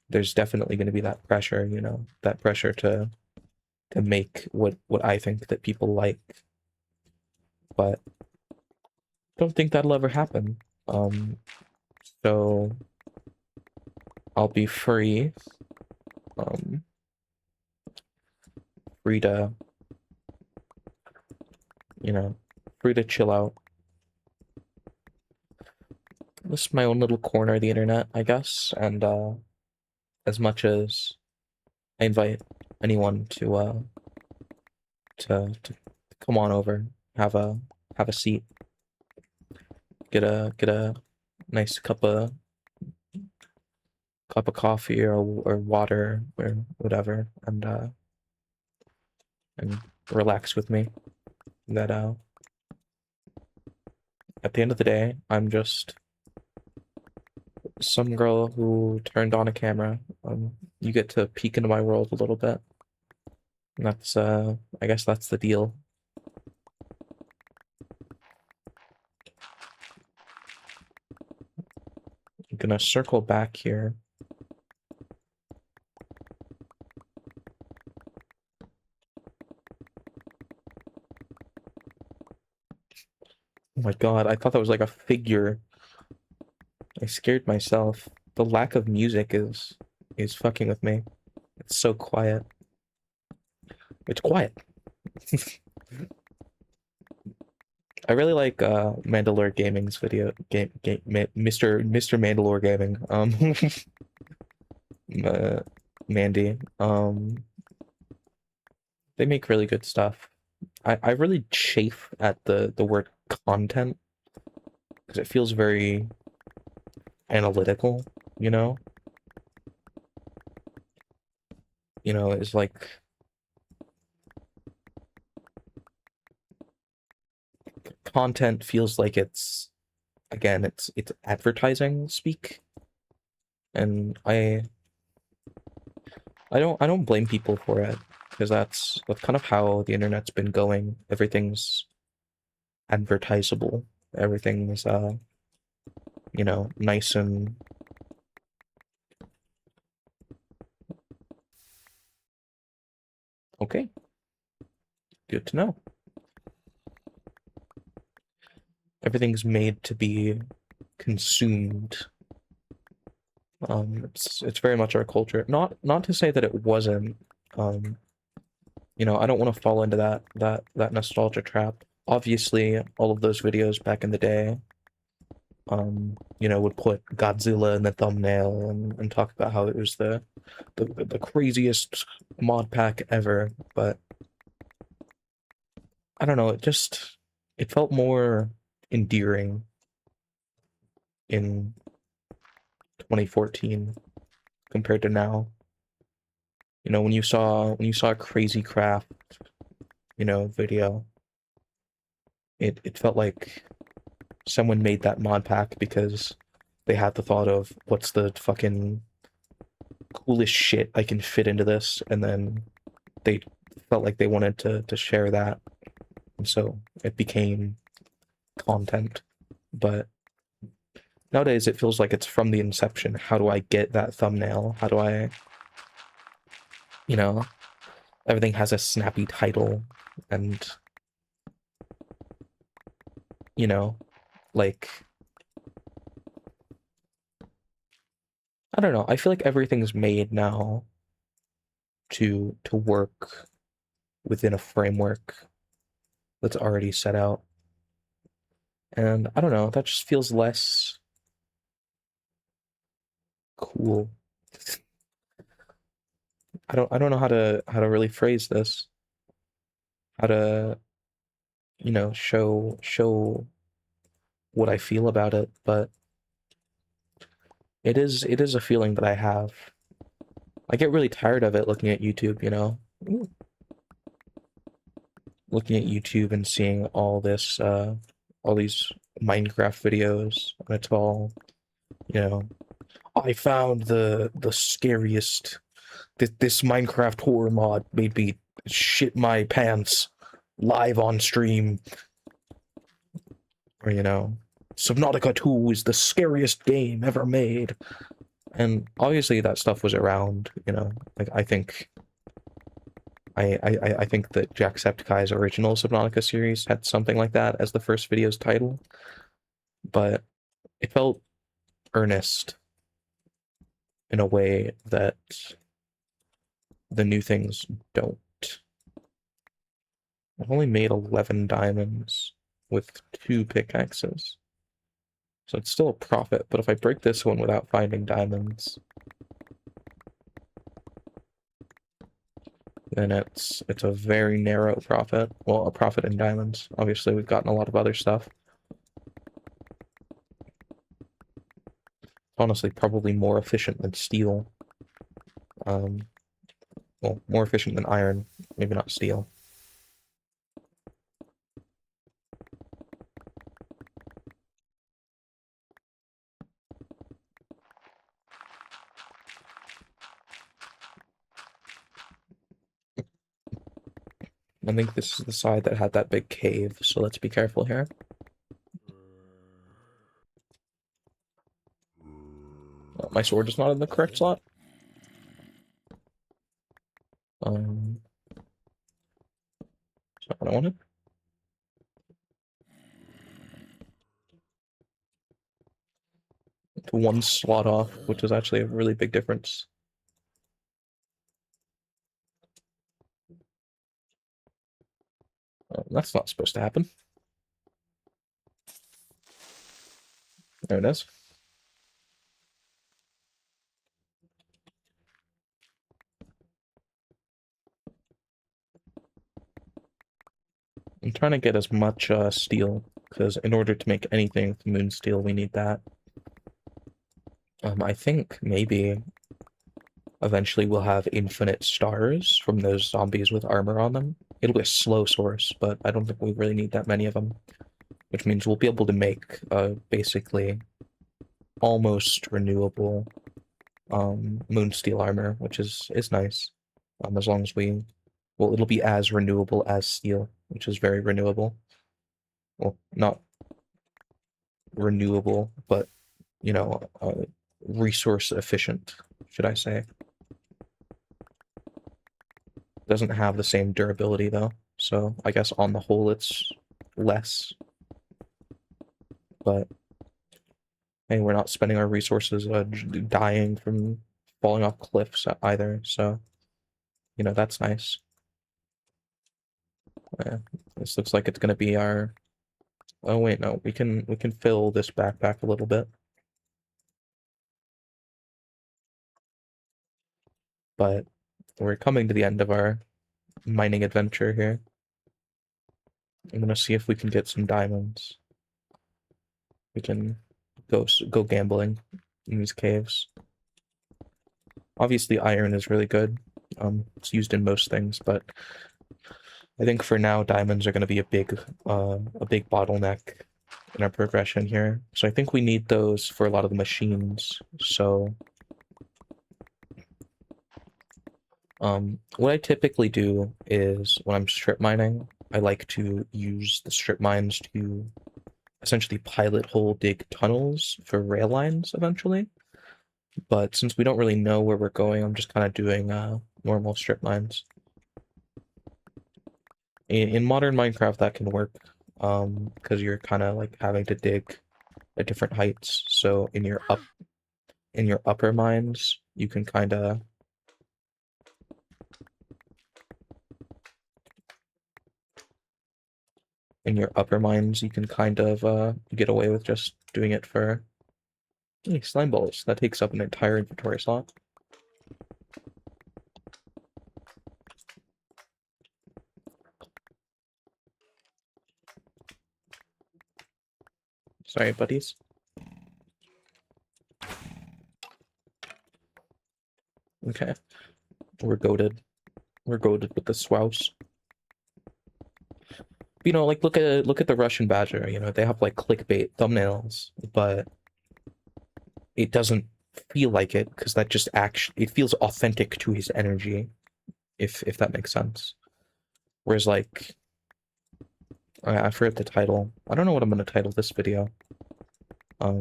there's definitely going to be that pressure, you know, that pressure to make what I think that people like. But I don't think that'll ever happen. So I'll be um, free to, you know, free to chill out. This is my own little corner of the internet, I guess. And as much as I invite anyone to come on over, have a seat, get a nice cup of coffee or water or whatever, and relax with me. That at the end of the day, I'm just some girl who turned on a camera. You get to peek into my world a little bit. And that's I guess that's the deal. I'm gonna circle back here. Oh my god, I thought that was like a figure. I scared myself. The lack of music is fucking with me. It's so quiet. It's quiet. I really like Mandalore Gaming's video Mr. Mandalore Gaming. uh, Mandy. They make really good stuff. I really chafe at the word content because it feels very analytical, you know? You know, it's like content feels like it's again, it's advertising speak. And I don't blame people for it because that's kind of how the internet's been going. Everything's advertisable. Everything's you know, nice and okay. Good to know. Everything's made to be consumed. It's very much our culture. Not to say that it wasn't. Um, you know, I don't want to fall into that nostalgia trap. Obviously, all of those videos back in the day, you know, would put Godzilla in the thumbnail and talk about how it was the craziest mod pack ever. But I don't know, it felt more endearing in 2014 compared to now. You know, when you saw a crazy craft, you know, video, it felt like someone made that mod pack because they had the thought of what's the fucking coolest shit I can fit into this, and then they felt like they wanted to share that, and so it became content. But nowadays it feels like it's from the inception. How do I get that thumbnail? How do I, you know, everything has a snappy title, and, you know, like, I don't know. I feel like everything's made now to work within a framework that's already set out. And I don't know, that just feels less cool. I don't know how to really phrase this. How to, show what I feel about it, but it is a feeling that I have. I get really tired of it looking at YouTube, Ooh. Looking at YouTube and seeing all these Minecraft videos, and it's all, I found the scariest. This Minecraft horror mod made me shit my pants live on stream. Or, Subnautica 2 is the scariest game ever made. And obviously that stuff was around, like I think I think that 𝖊𝓋𝖊𝓃𝖙's original Subnautica series had something like that as the first video's title. But it felt earnest in a way that the new things don't. I've only made 11 diamonds with 2 pickaxes. So it's still a profit, but if I break this one without finding diamonds, then it's a very narrow profit. Well, a profit in diamonds. Obviously, we've gotten a lot of other stuff. Honestly, probably more efficient than steel. Well, more efficient than iron, maybe not steel. I think this is the side that had that big cave, so let's be careful here. Oh, my sword is not in the correct slot. That's not what I wanted. To 1 slot off, which is actually a really big difference. That's not supposed to happen. There it is. I'm trying to get as much steel, because in order to make anything with moon steel, we need that. I think maybe eventually we'll have infinite stars from those zombies with armor on them. It'll be a slow source, but I don't think we really need that many of them. Which means we'll be able to make basically almost renewable moon steel armor, which is nice. As long as well, it'll be as renewable as steel, which is very renewable. Well, not renewable, but resource efficient, should I say. Doesn't have the same durability though, so I guess on the whole it's less. But hey, we're not spending our resources dying from falling off cliffs either, so that's nice. Yeah, this looks like it's gonna be our. Oh wait, no, we can fill this backpack a little bit. But we're coming to the end of our mining adventure here. I'm gonna see if we can get some diamonds. We can go gambling in these caves. Obviously, iron is really good. It's used in most things, but I think for now, diamonds are going to be a big bottleneck in our progression here. So I think we need those for a lot of the machines. So What I typically do is when I'm strip mining, I like to use the strip mines to essentially pilot hole dig tunnels for rail lines eventually. But since we don't really know where we're going, I'm just kind of doing normal strip mines. In modern Minecraft, that can work because you're kind of like having to dig at different heights. So in your upper mines, you can kind of get away with just doing it for slime balls. That takes up an entire inventory slot. Sorry, buddies. Okay. We're goated. We're goated with the swouse. You know, like look at the Russian Badger, you know, they have like clickbait thumbnails, but it doesn't feel like it because that just actually it feels authentic to his energy, if that makes sense. Whereas like I forget the title. I don't know what I'm gonna title this video. I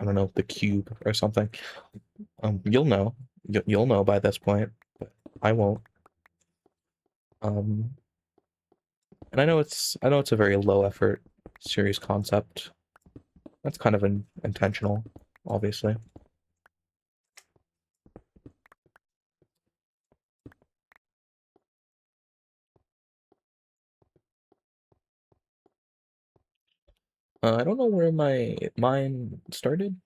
don't know, the cube or something. You'll know. You'll know by this point, but I won't. And I know it's a very low effort series concept. That's kind of intentional, obviously. I don't know where my mine started.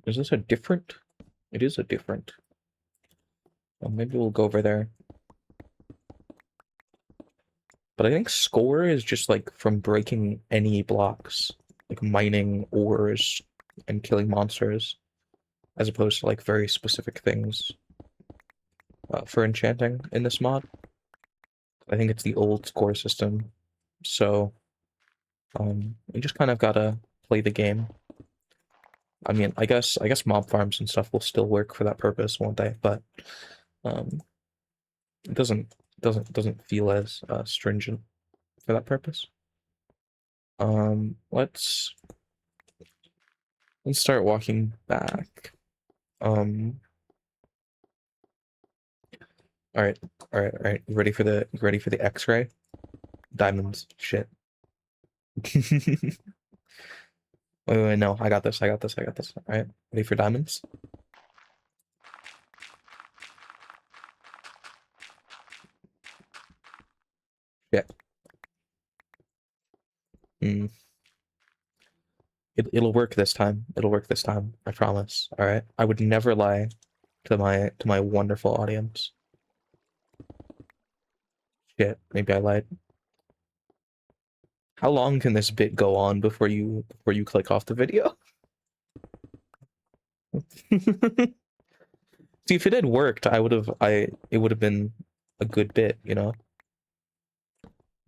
Is this a different? It is a different. Well, maybe we'll go over there. But I think score is just like from breaking any blocks, like mining ores and killing monsters, as opposed to like very specific things for enchanting in this mod. I think it's the old score system, so you just kind of gotta play the game. I mean, I guess mob farms and stuff will still work for that purpose, won't they? But it doesn't feel as stringent for that purpose. Let's start walking back. All right. Ready for the X-ray? Diamonds. Shit. Wait, no, I got this. All right, ready for diamonds? Yeah. It'll work this time. It'll work this time. I promise. All right. I would never lie to my wonderful audience. Shit, maybe I lied. How long can this bit go on before you click off the video? See, if it had worked, it would have been a good bit, you know.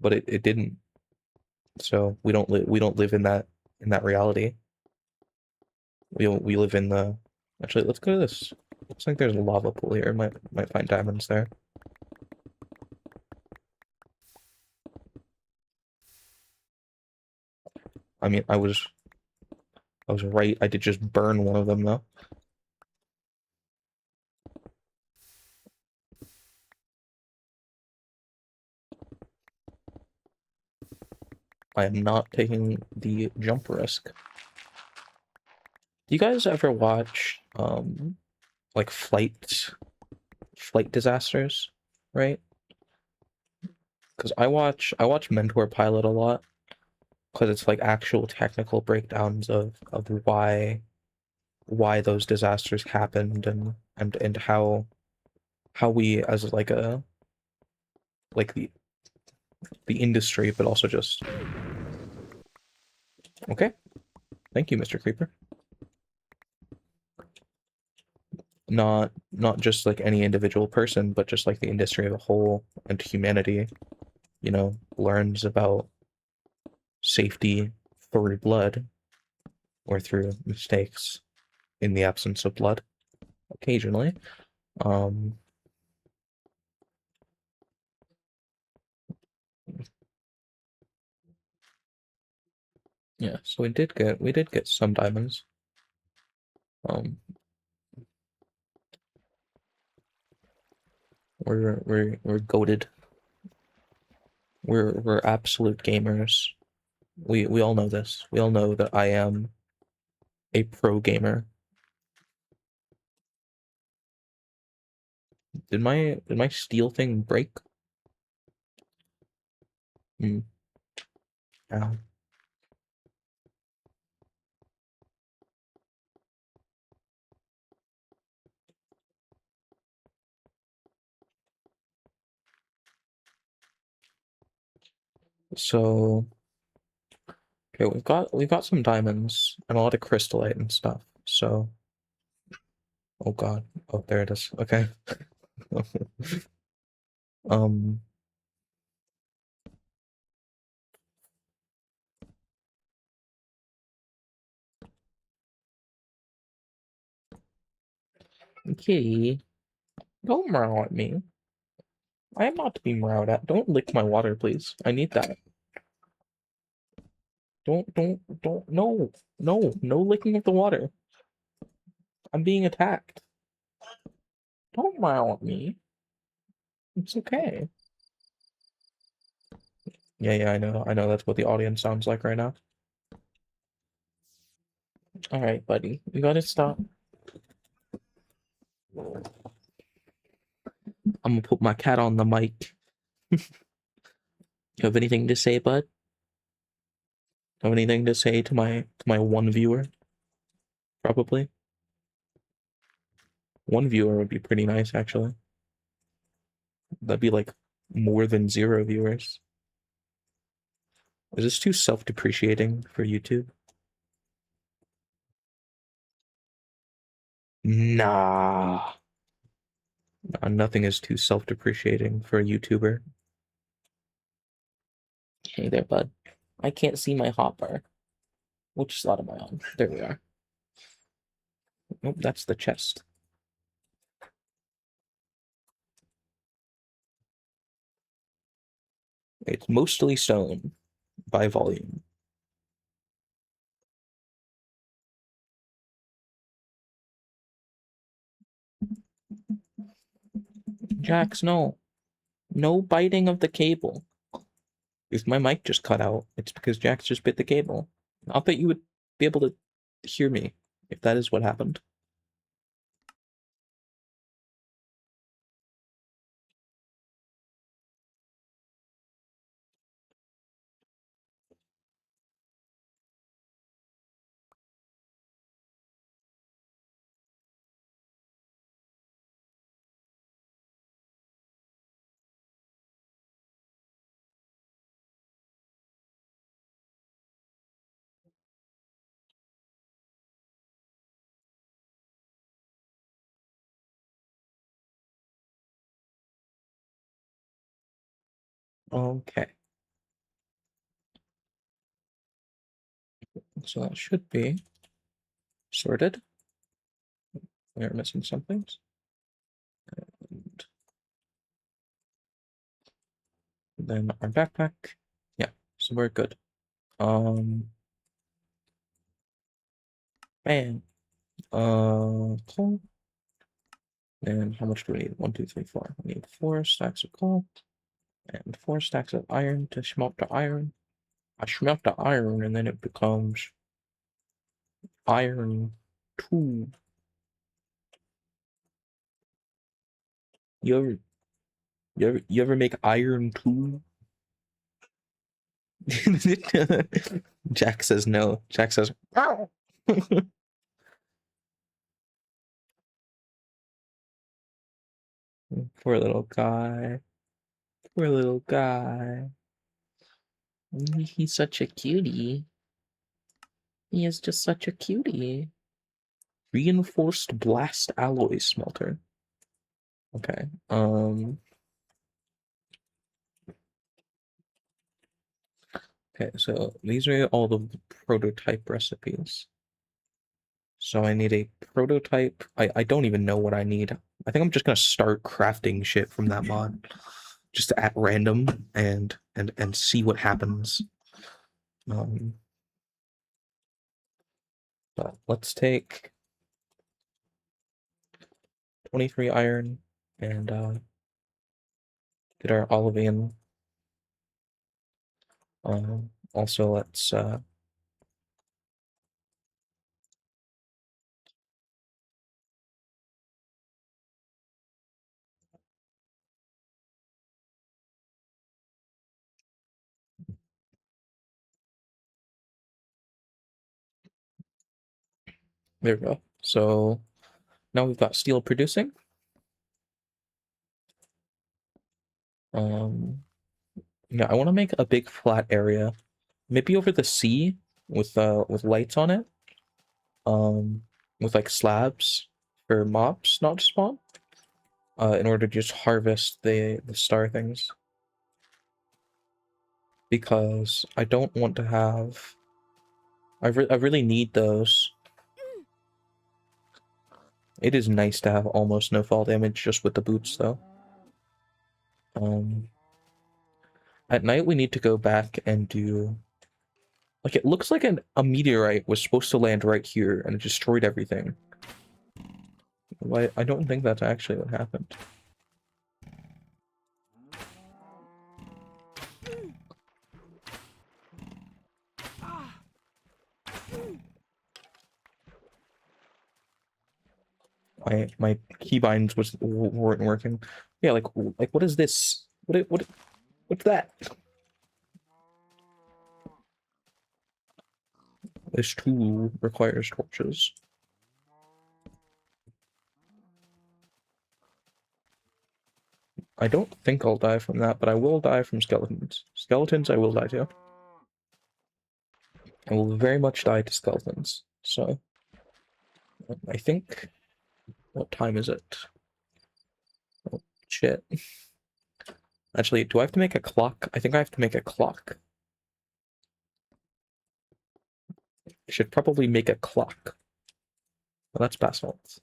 But it didn't. So we don't live in that reality. We live in the. Actually, let's go to this. Looks like there's a lava pool here. Might find diamonds there. I mean, I was right. I did just burn one of them though. I am not taking the jump risk. Do you guys ever watch like flight disasters, right? Because I watch Mentor Pilot a lot because it's like actual technical breakdowns of why those disasters happened and how we as like the industry, but also just okay. Thank you, Mr. Creeper. Not just like any individual person, but just like the industry as a whole and humanity, you know, learns about safety through blood or through mistakes in the absence of blood, occasionally. Yeah, so we did get some diamonds. We're goated. We're absolute gamers. We all know this. We all know that I am a pro gamer. Did my steel thing break? Hmm. Yeah. So okay, we've got some diamonds and a lot of crystallite and stuff. So oh god. Oh, there it is. Okay. um Kitty, don't meow at me. I am not to be meowed at. Don't lick my water, please. I need that. Don't, no licking of the water. I'm being attacked. Don't meow at me. It's okay. Yeah, I know that's what the audience sounds like right now. Alright, buddy, you gotta stop. I'm gonna put my cat on the mic. You have anything to say, bud? Have anything to say to my one viewer? Probably. One viewer would be pretty nice, actually. That'd be like more than 0 viewers. Is this too self-depreciating for YouTube? Nah. Nothing is too self-depreciating for a YouTuber. Hey there, bud. I can't see my hotbar. Which slot am I on? There we are. Nope, that's the chest. It's mostly stone by volume. Jax, no. No biting of the cable. If my mic just cut out, it's because Jax just bit the cable. Not that you would be able to hear me if that is what happened. Okay. So that should be sorted. We're missing some things. And then our backpack. Yeah, so we're good. Bam. Coal. And how much do we need? 1, 2, 3, 4. We need 4 stacks of coal and 4 stacks of iron to smelt the iron. I smelt the iron and then it becomes iron 2. You ever you ever make iron 2? Jack says no. Jack says "Ow." Poor little guy. Poor little guy. He's such a cutie. He is just such a cutie. Reinforced blast alloy smelter. Okay. Okay, so these are all the prototype recipes. So I need a prototype. I don't even know what I need. I think I'm just gonna start crafting shit from that mod, just at random and see what happens. But let's take 23 iron and get our olivine. Also, let's there we go. So now we've got steel producing. Yeah, I want to make a big flat area, maybe over the sea with lights on it. With like slabs for mobs not to spawn. In order to just harvest the star things. Because I don't want to have. I really need those. It is nice to have almost no fall damage just with the boots, though. At night we need to go back and do. Like, it looks like a meteorite was supposed to land right here and it destroyed everything. Why? I don't think that's actually what happened. My keybinds weren't working. Yeah, like what is this? What's that? This tool requires torches. I don't think I'll die from that, but I will die from skeletons. Skeletons I will die to. I will very much die to skeletons. So I think, what time is it? Oh, shit. Actually, do I have to make a clock? I think I have to make a clock. I should probably make a clock. Well, that's basalt.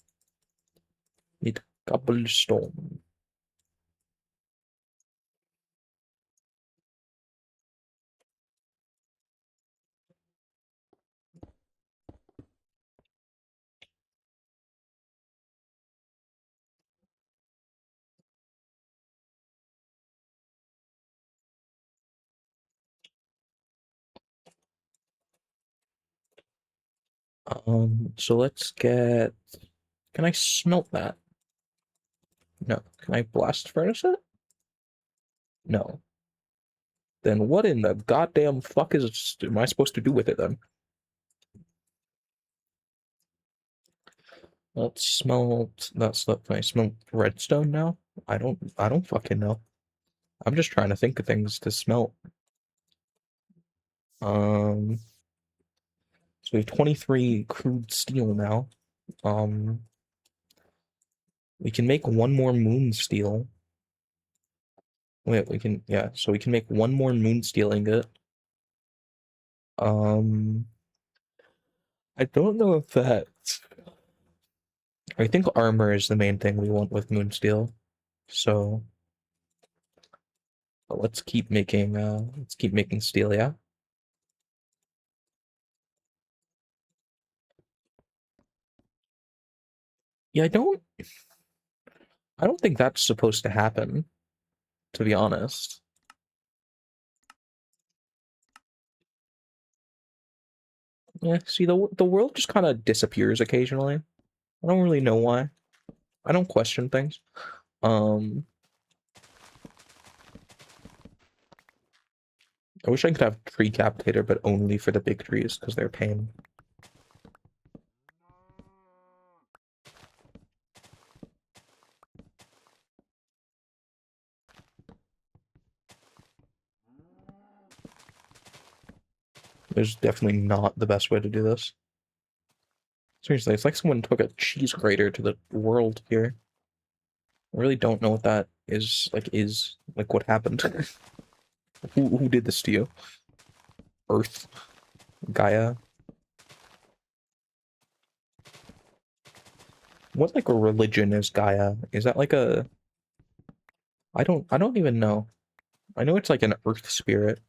Need cobblestone. So let's get. Can I smelt that? No. Can I blast furnace it? No. Then what in the goddamn fuck am I supposed to do with it then? Let's smelt that stuff. Can I smelt redstone now? I don't fucking know. I'm just trying to think of things to smelt. So we have 23 crude steel now. We can make one more moon steel. Wait, yeah, so we can make one more moon steel ingot. I don't know if that. I think armor is the main thing we want with moon steel. So let's keep making steel, yeah? Yeah, I don't think that's supposed to happen, to be honest. Yeah, see, the world just kind of disappears occasionally. I don't really know why. I don't question things. I wish I could have tree capitator, but only for the big trees, because they're pain. There's definitely not the best way to do this. Seriously, it's like someone took a cheese grater to the world here. I really don't know what that is like what happened. Who did this to you? Earth? Gaia? What like a religion is Gaia? Is that like a I don't even know. I know it's like an earth spirit.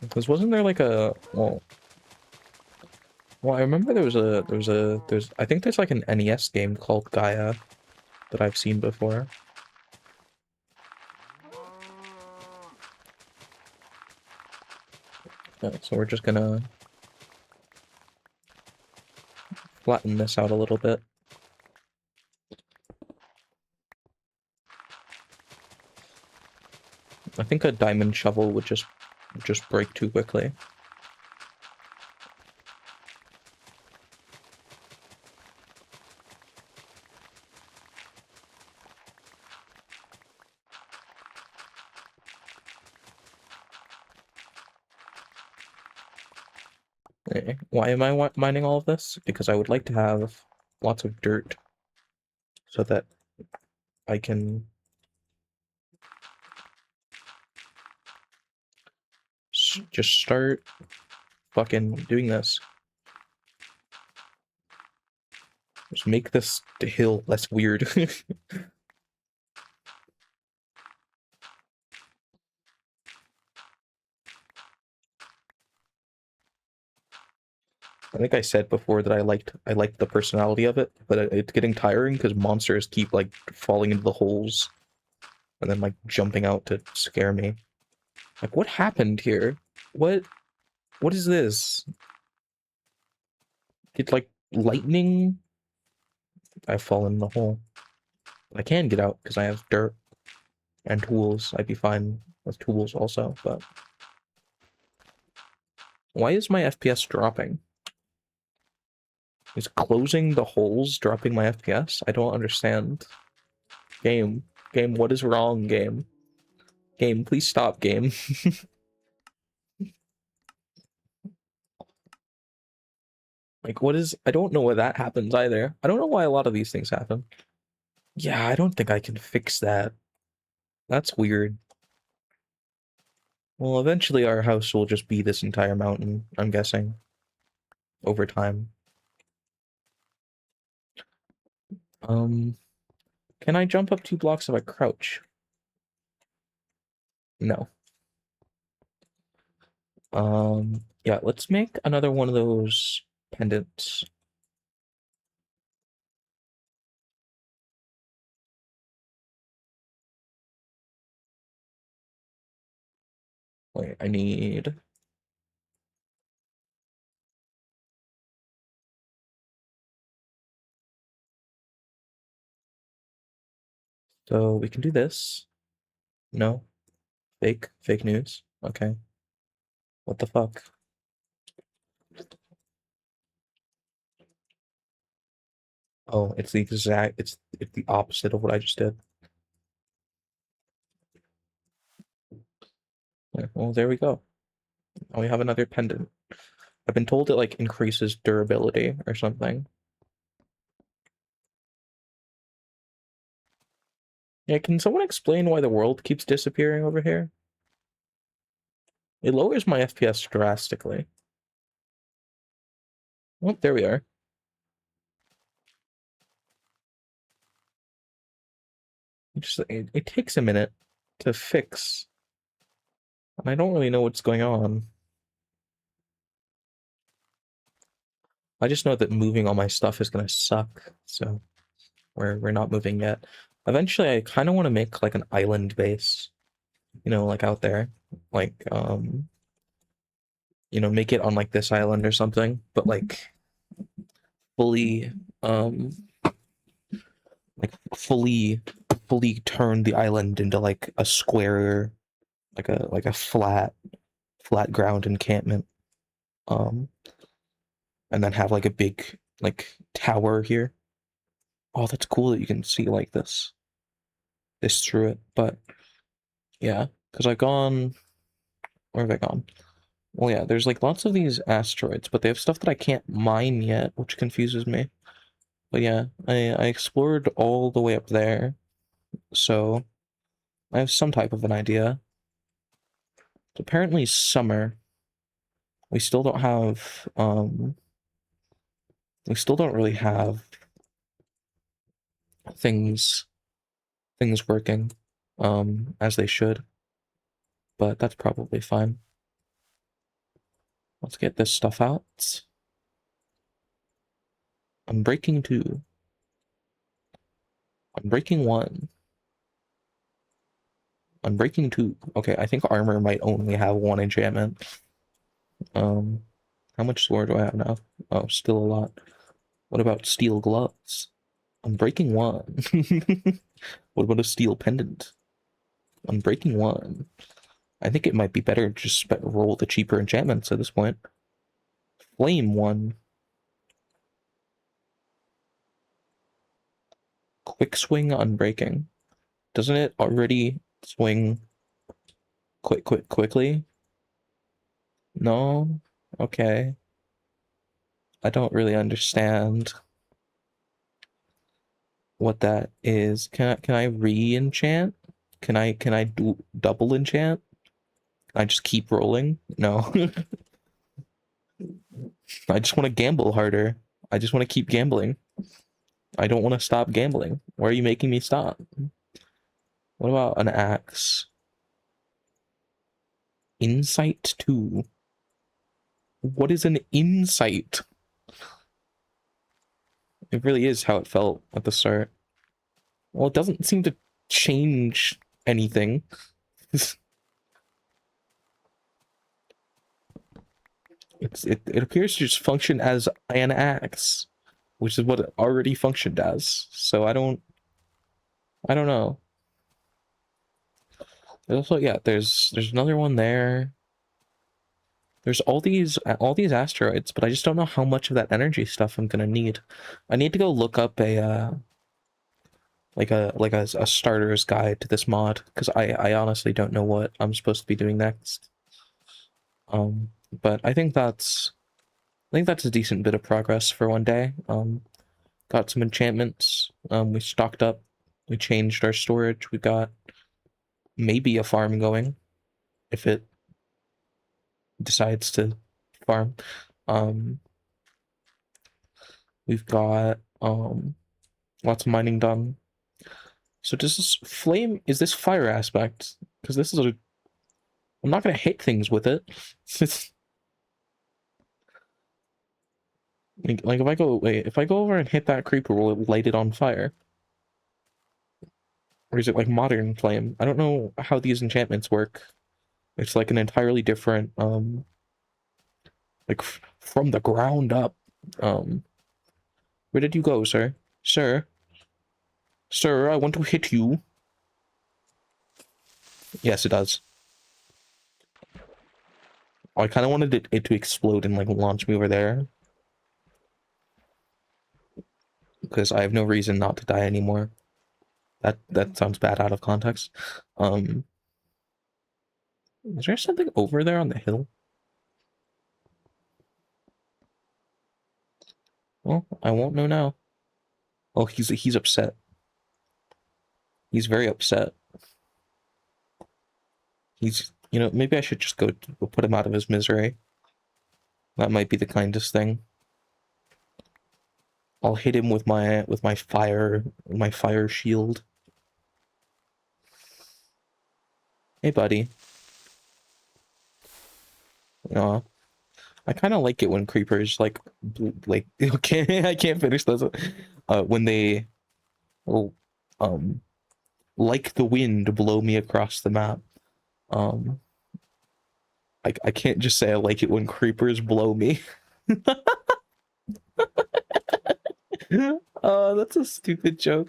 Because wasn't there like a well I remember there's I think there's like an NES game called Gaia that I've seen before. Yeah, so we're just gonna flatten this out a little bit. I think a diamond shovel would just break too quickly. Why am I mining all of this? Because I would like to have lots of dirt so that I can just start fucking doing this. Just make this hill less weird. I think I said before that I liked the personality of it, but it's getting tiring because monsters keep like falling into the holes and then like jumping out to scare me. Like, what happened here? What what is this? It's like lightning. I've fallen in the hole. I can get out because I have dirt and tools. I'd be fine with tools also, but why is my FPS dropping? Is closing the holes dropping my FPS? I don't understand. Game. Game, what is wrong, game? Game, please stop, game. Like, what is... I don't know why that happens either. I don't know why a lot of these things happen. Yeah, I don't think I can fix that. That's weird. Well, eventually our house will just be this entire mountain, I'm guessing. Over time. Um, can I jump up 2 blocks if I crouch? No. Yeah, let's make another one of those pendants. Wait, I need... So we can do this. No. Fake news. Okay. What the fuck? Oh, it's the exact, it's the opposite of what I just did. Yeah, well, there we go. Now we have another pendant. I've been told it like increases durability or something. Yeah, can someone explain why the world keeps disappearing over here? It lowers my FPS drastically. Oh, there we are. It takes a minute to fix. And I don't really know what's going on. I just know that moving all my stuff is gonna suck, so we're not moving yet. Eventually, I kind of want to make like an island base, you know, like out there, like you know, make it on like this island or something, but like fully, um, like fully turn the island into like a square, like a flat ground encampment, um, and then have like a big like tower here. Oh, that's cool that you can see like this through it, but yeah, because I've gone. Where have I gone? Well, yeah, there's like lots of these asteroids, but they have stuff that I can't mine yet, which confuses me. But yeah, I explored all the way up there, so I have some type of an idea. It's apparently summer. We still don't have, we still don't really have things working, as they should, but that's probably fine. Let's get this stuff out. I'm breaking 2. I'm breaking 1. I'm breaking 2. Okay, I think armor might only have 1 enchantment. How much sword do I have now? Oh, still a lot. What about steel gloves? I'm breaking 1. What about a steel pendant? I'm breaking 1. I think it might be better to just roll the cheaper enchantments at this point. Flame 1. Quick swing unbreaking. Doesn't it already swing quickly? No? Okay. I don't really understand what that is. Can I re-enchant? Can I do double enchant? Can I just keep rolling? No. I just want to gamble harder. I just want to keep gambling. I don't want to stop gambling. Why are you making me stop? What about an axe? Insight 2. What is an insight? It really is how it felt at the start. Well, it doesn't seem to change anything. It appears to just function as an axe, which is what it already functioned as. So I don't know. There's also, yeah, there's another one there. There's all these asteroids, but I just don't know how much of that energy stuff I'm gonna need. I need to go look up a a starter's guide to this mod, because I honestly don't know what I'm supposed to be doing next. But I think that's a decent bit of progress for one day. Got some enchantments. We stocked up. We changed our storage. We got maybe a farm going, if it decides to farm. We've got lots of mining done. So does this flame, is this fire aspect? Because this is a, I'm not gonna hit things with it. Like if I go over and hit that creeper, will it light it on fire? Or is it like modern flame? I don't know how these enchantments work. It's like an entirely different, like from the ground up. Where did you go, sir? Sir? Sir, I want to hit you. Yes, it does. I kind of wanted it to explode and like launch me over there. Because I have no reason not to die anymore. That sounds bad out of context. Is there something over there on the hill? Well, I won't know now. Oh, he's upset. He's very upset. He's, you know, maybe I should just go put him out of his misery. That might be the kindest thing. I'll hit him with my fire shield. Hey, buddy. I kind of like it when creepers like okay, I can't finish this. When they like the wind blow me across the map. I can't just say I like it when creepers blow me. Oh, that's a stupid joke.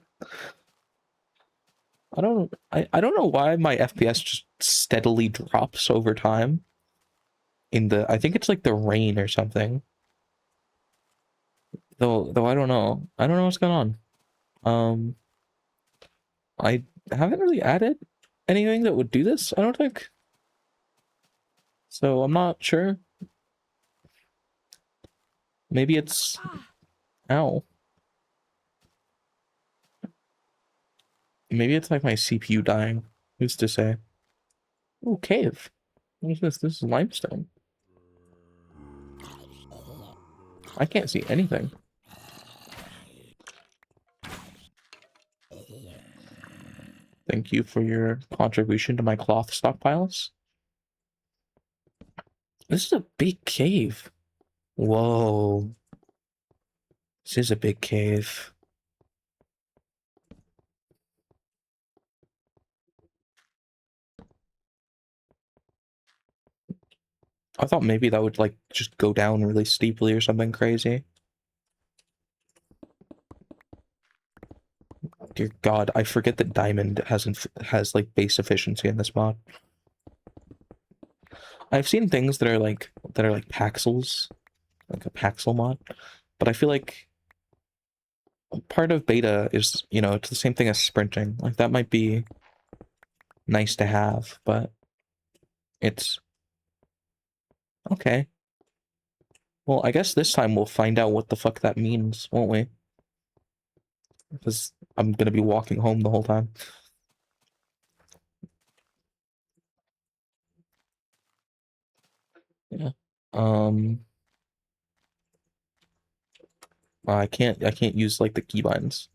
I don't know why my FPS just steadily drops over time. I think it's like the rain or something. Though I don't know. I don't know what's going on. I haven't really added anything that would do this, I don't think. So I'm not sure. Maybe it's... Ow. Maybe it's like my CPU dying. Who's to say? Oh, cave. What is this? This is limestone. I can't see anything. Thank you for your contribution to my cloth stockpiles. This is a big cave. Whoa. This is a big cave. I thought maybe that would, like, just go down really steeply or something crazy. Dear God, I forget that diamond has like base efficiency in this mod. I've seen things that are like Paxels, like a Paxel mod, but I feel like part of beta is, you know, it's the same thing as sprinting. Like that might be nice to have, but it's okay. Well, I guess this time we'll find out what the fuck that means, won't we? Because I'm gonna be walking home the whole time. Yeah. I can't use like the keybinds.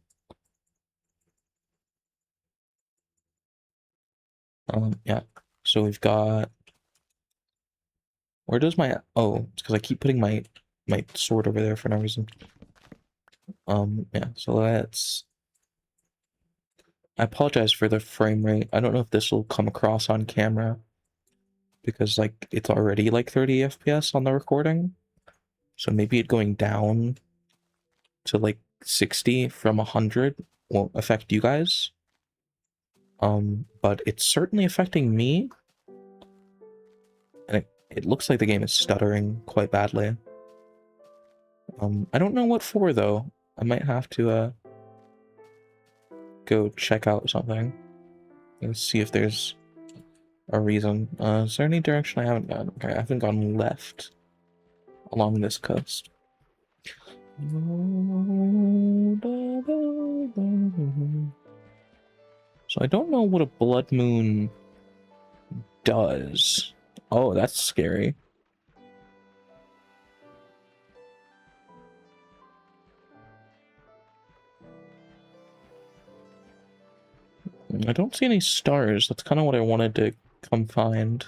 Yeah. So we've got, where does my, oh, it's because I keep putting my sword over there for no reason. Yeah, so I apologize for the frame rate. I don't know if this will come across on camera because like it's already like 30 FPS on the recording. So maybe it going down to like 60 from 100 won't affect you guys. But it's certainly affecting me. And it looks like the game is stuttering quite badly. I don't know what for though. I might have to go check out something and see if there's a reason. Is there any direction I haven't gone? Okay, I haven't gone left along this coast. So I don't know what a blood moon does. Oh, that's scary. I don't see any stars. That's kind of what I wanted to come find.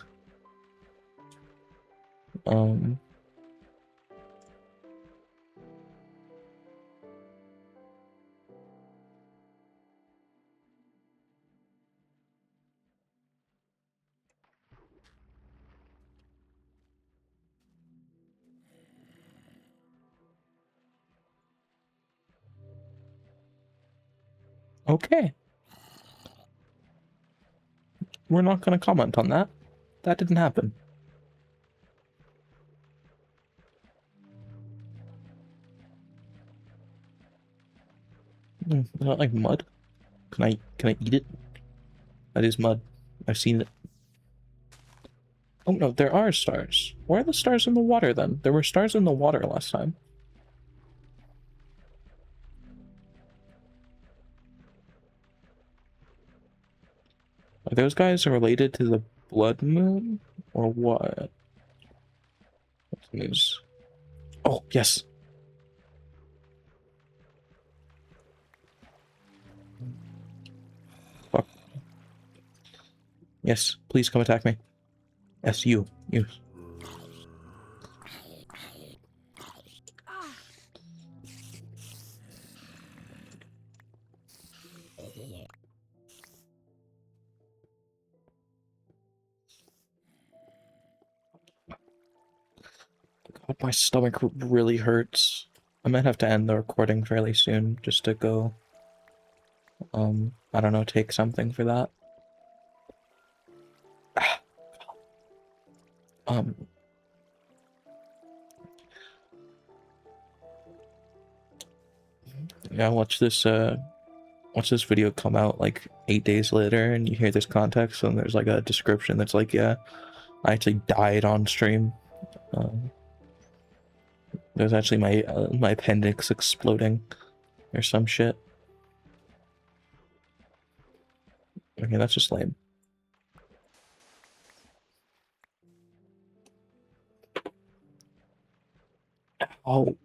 Okay. We're not going to comment on that. That didn't happen. Is that like mud? Can I eat it? That is mud. I've seen it. Oh no, there are stars. Where are the stars in the water then? There were stars in the water last time. Are those guys related to the blood moon? Or what? What's the news? Oh, yes. Fuck. Yes, please come attack me. Yes, you. You. God, my stomach really hurts. I might have to end the recording fairly soon just to go, I don't know, take something for that. Um, yeah, watch this video come out like 8 days later and you hear this context and there's like a description that's like, yeah, I actually died on stream. There's actually my appendix exploding or some shit. Okay, that's just lame. Oh,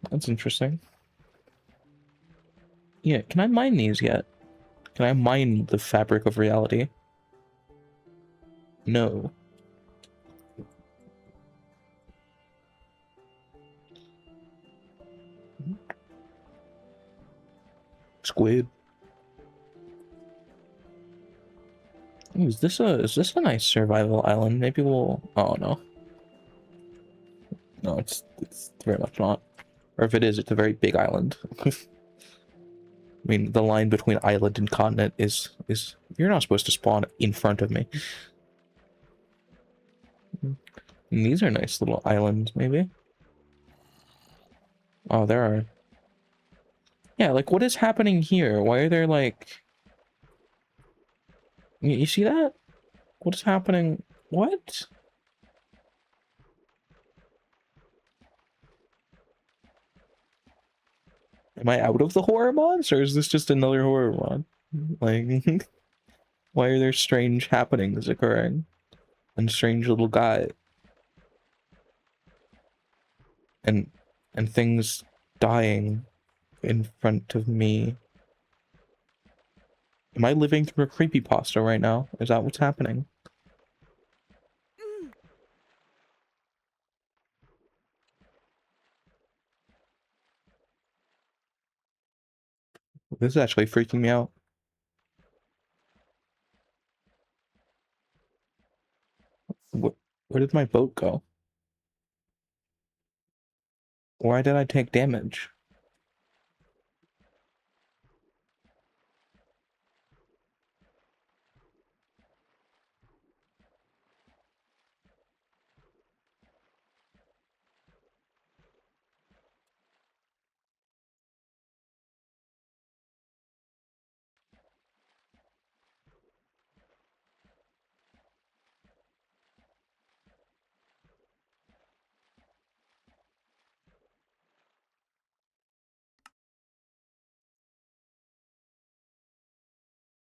That's interesting. Yeah, can I mine these yet? Can I mine the fabric of reality? No. Squid. Ooh, is this a nice survival island? Maybe we'll. Oh no. No, it's very much not. Or if it is, it's a very big island. I mean, the line between island and continent is you're not supposed to spawn in front of me. And these are nice little islands, maybe. Oh, there are. Yeah, like what is happening here? Why are there like? You see that? What is happening? What? Am I out of the horror mods, or is this just another horror mod? Like, why are there strange happenings occurring? And strange little guy. And things dying in front of me. Am I living through a creepypasta right now? Is that what's happening? This is actually freaking me out. Where did my boat go? Why did I take damage?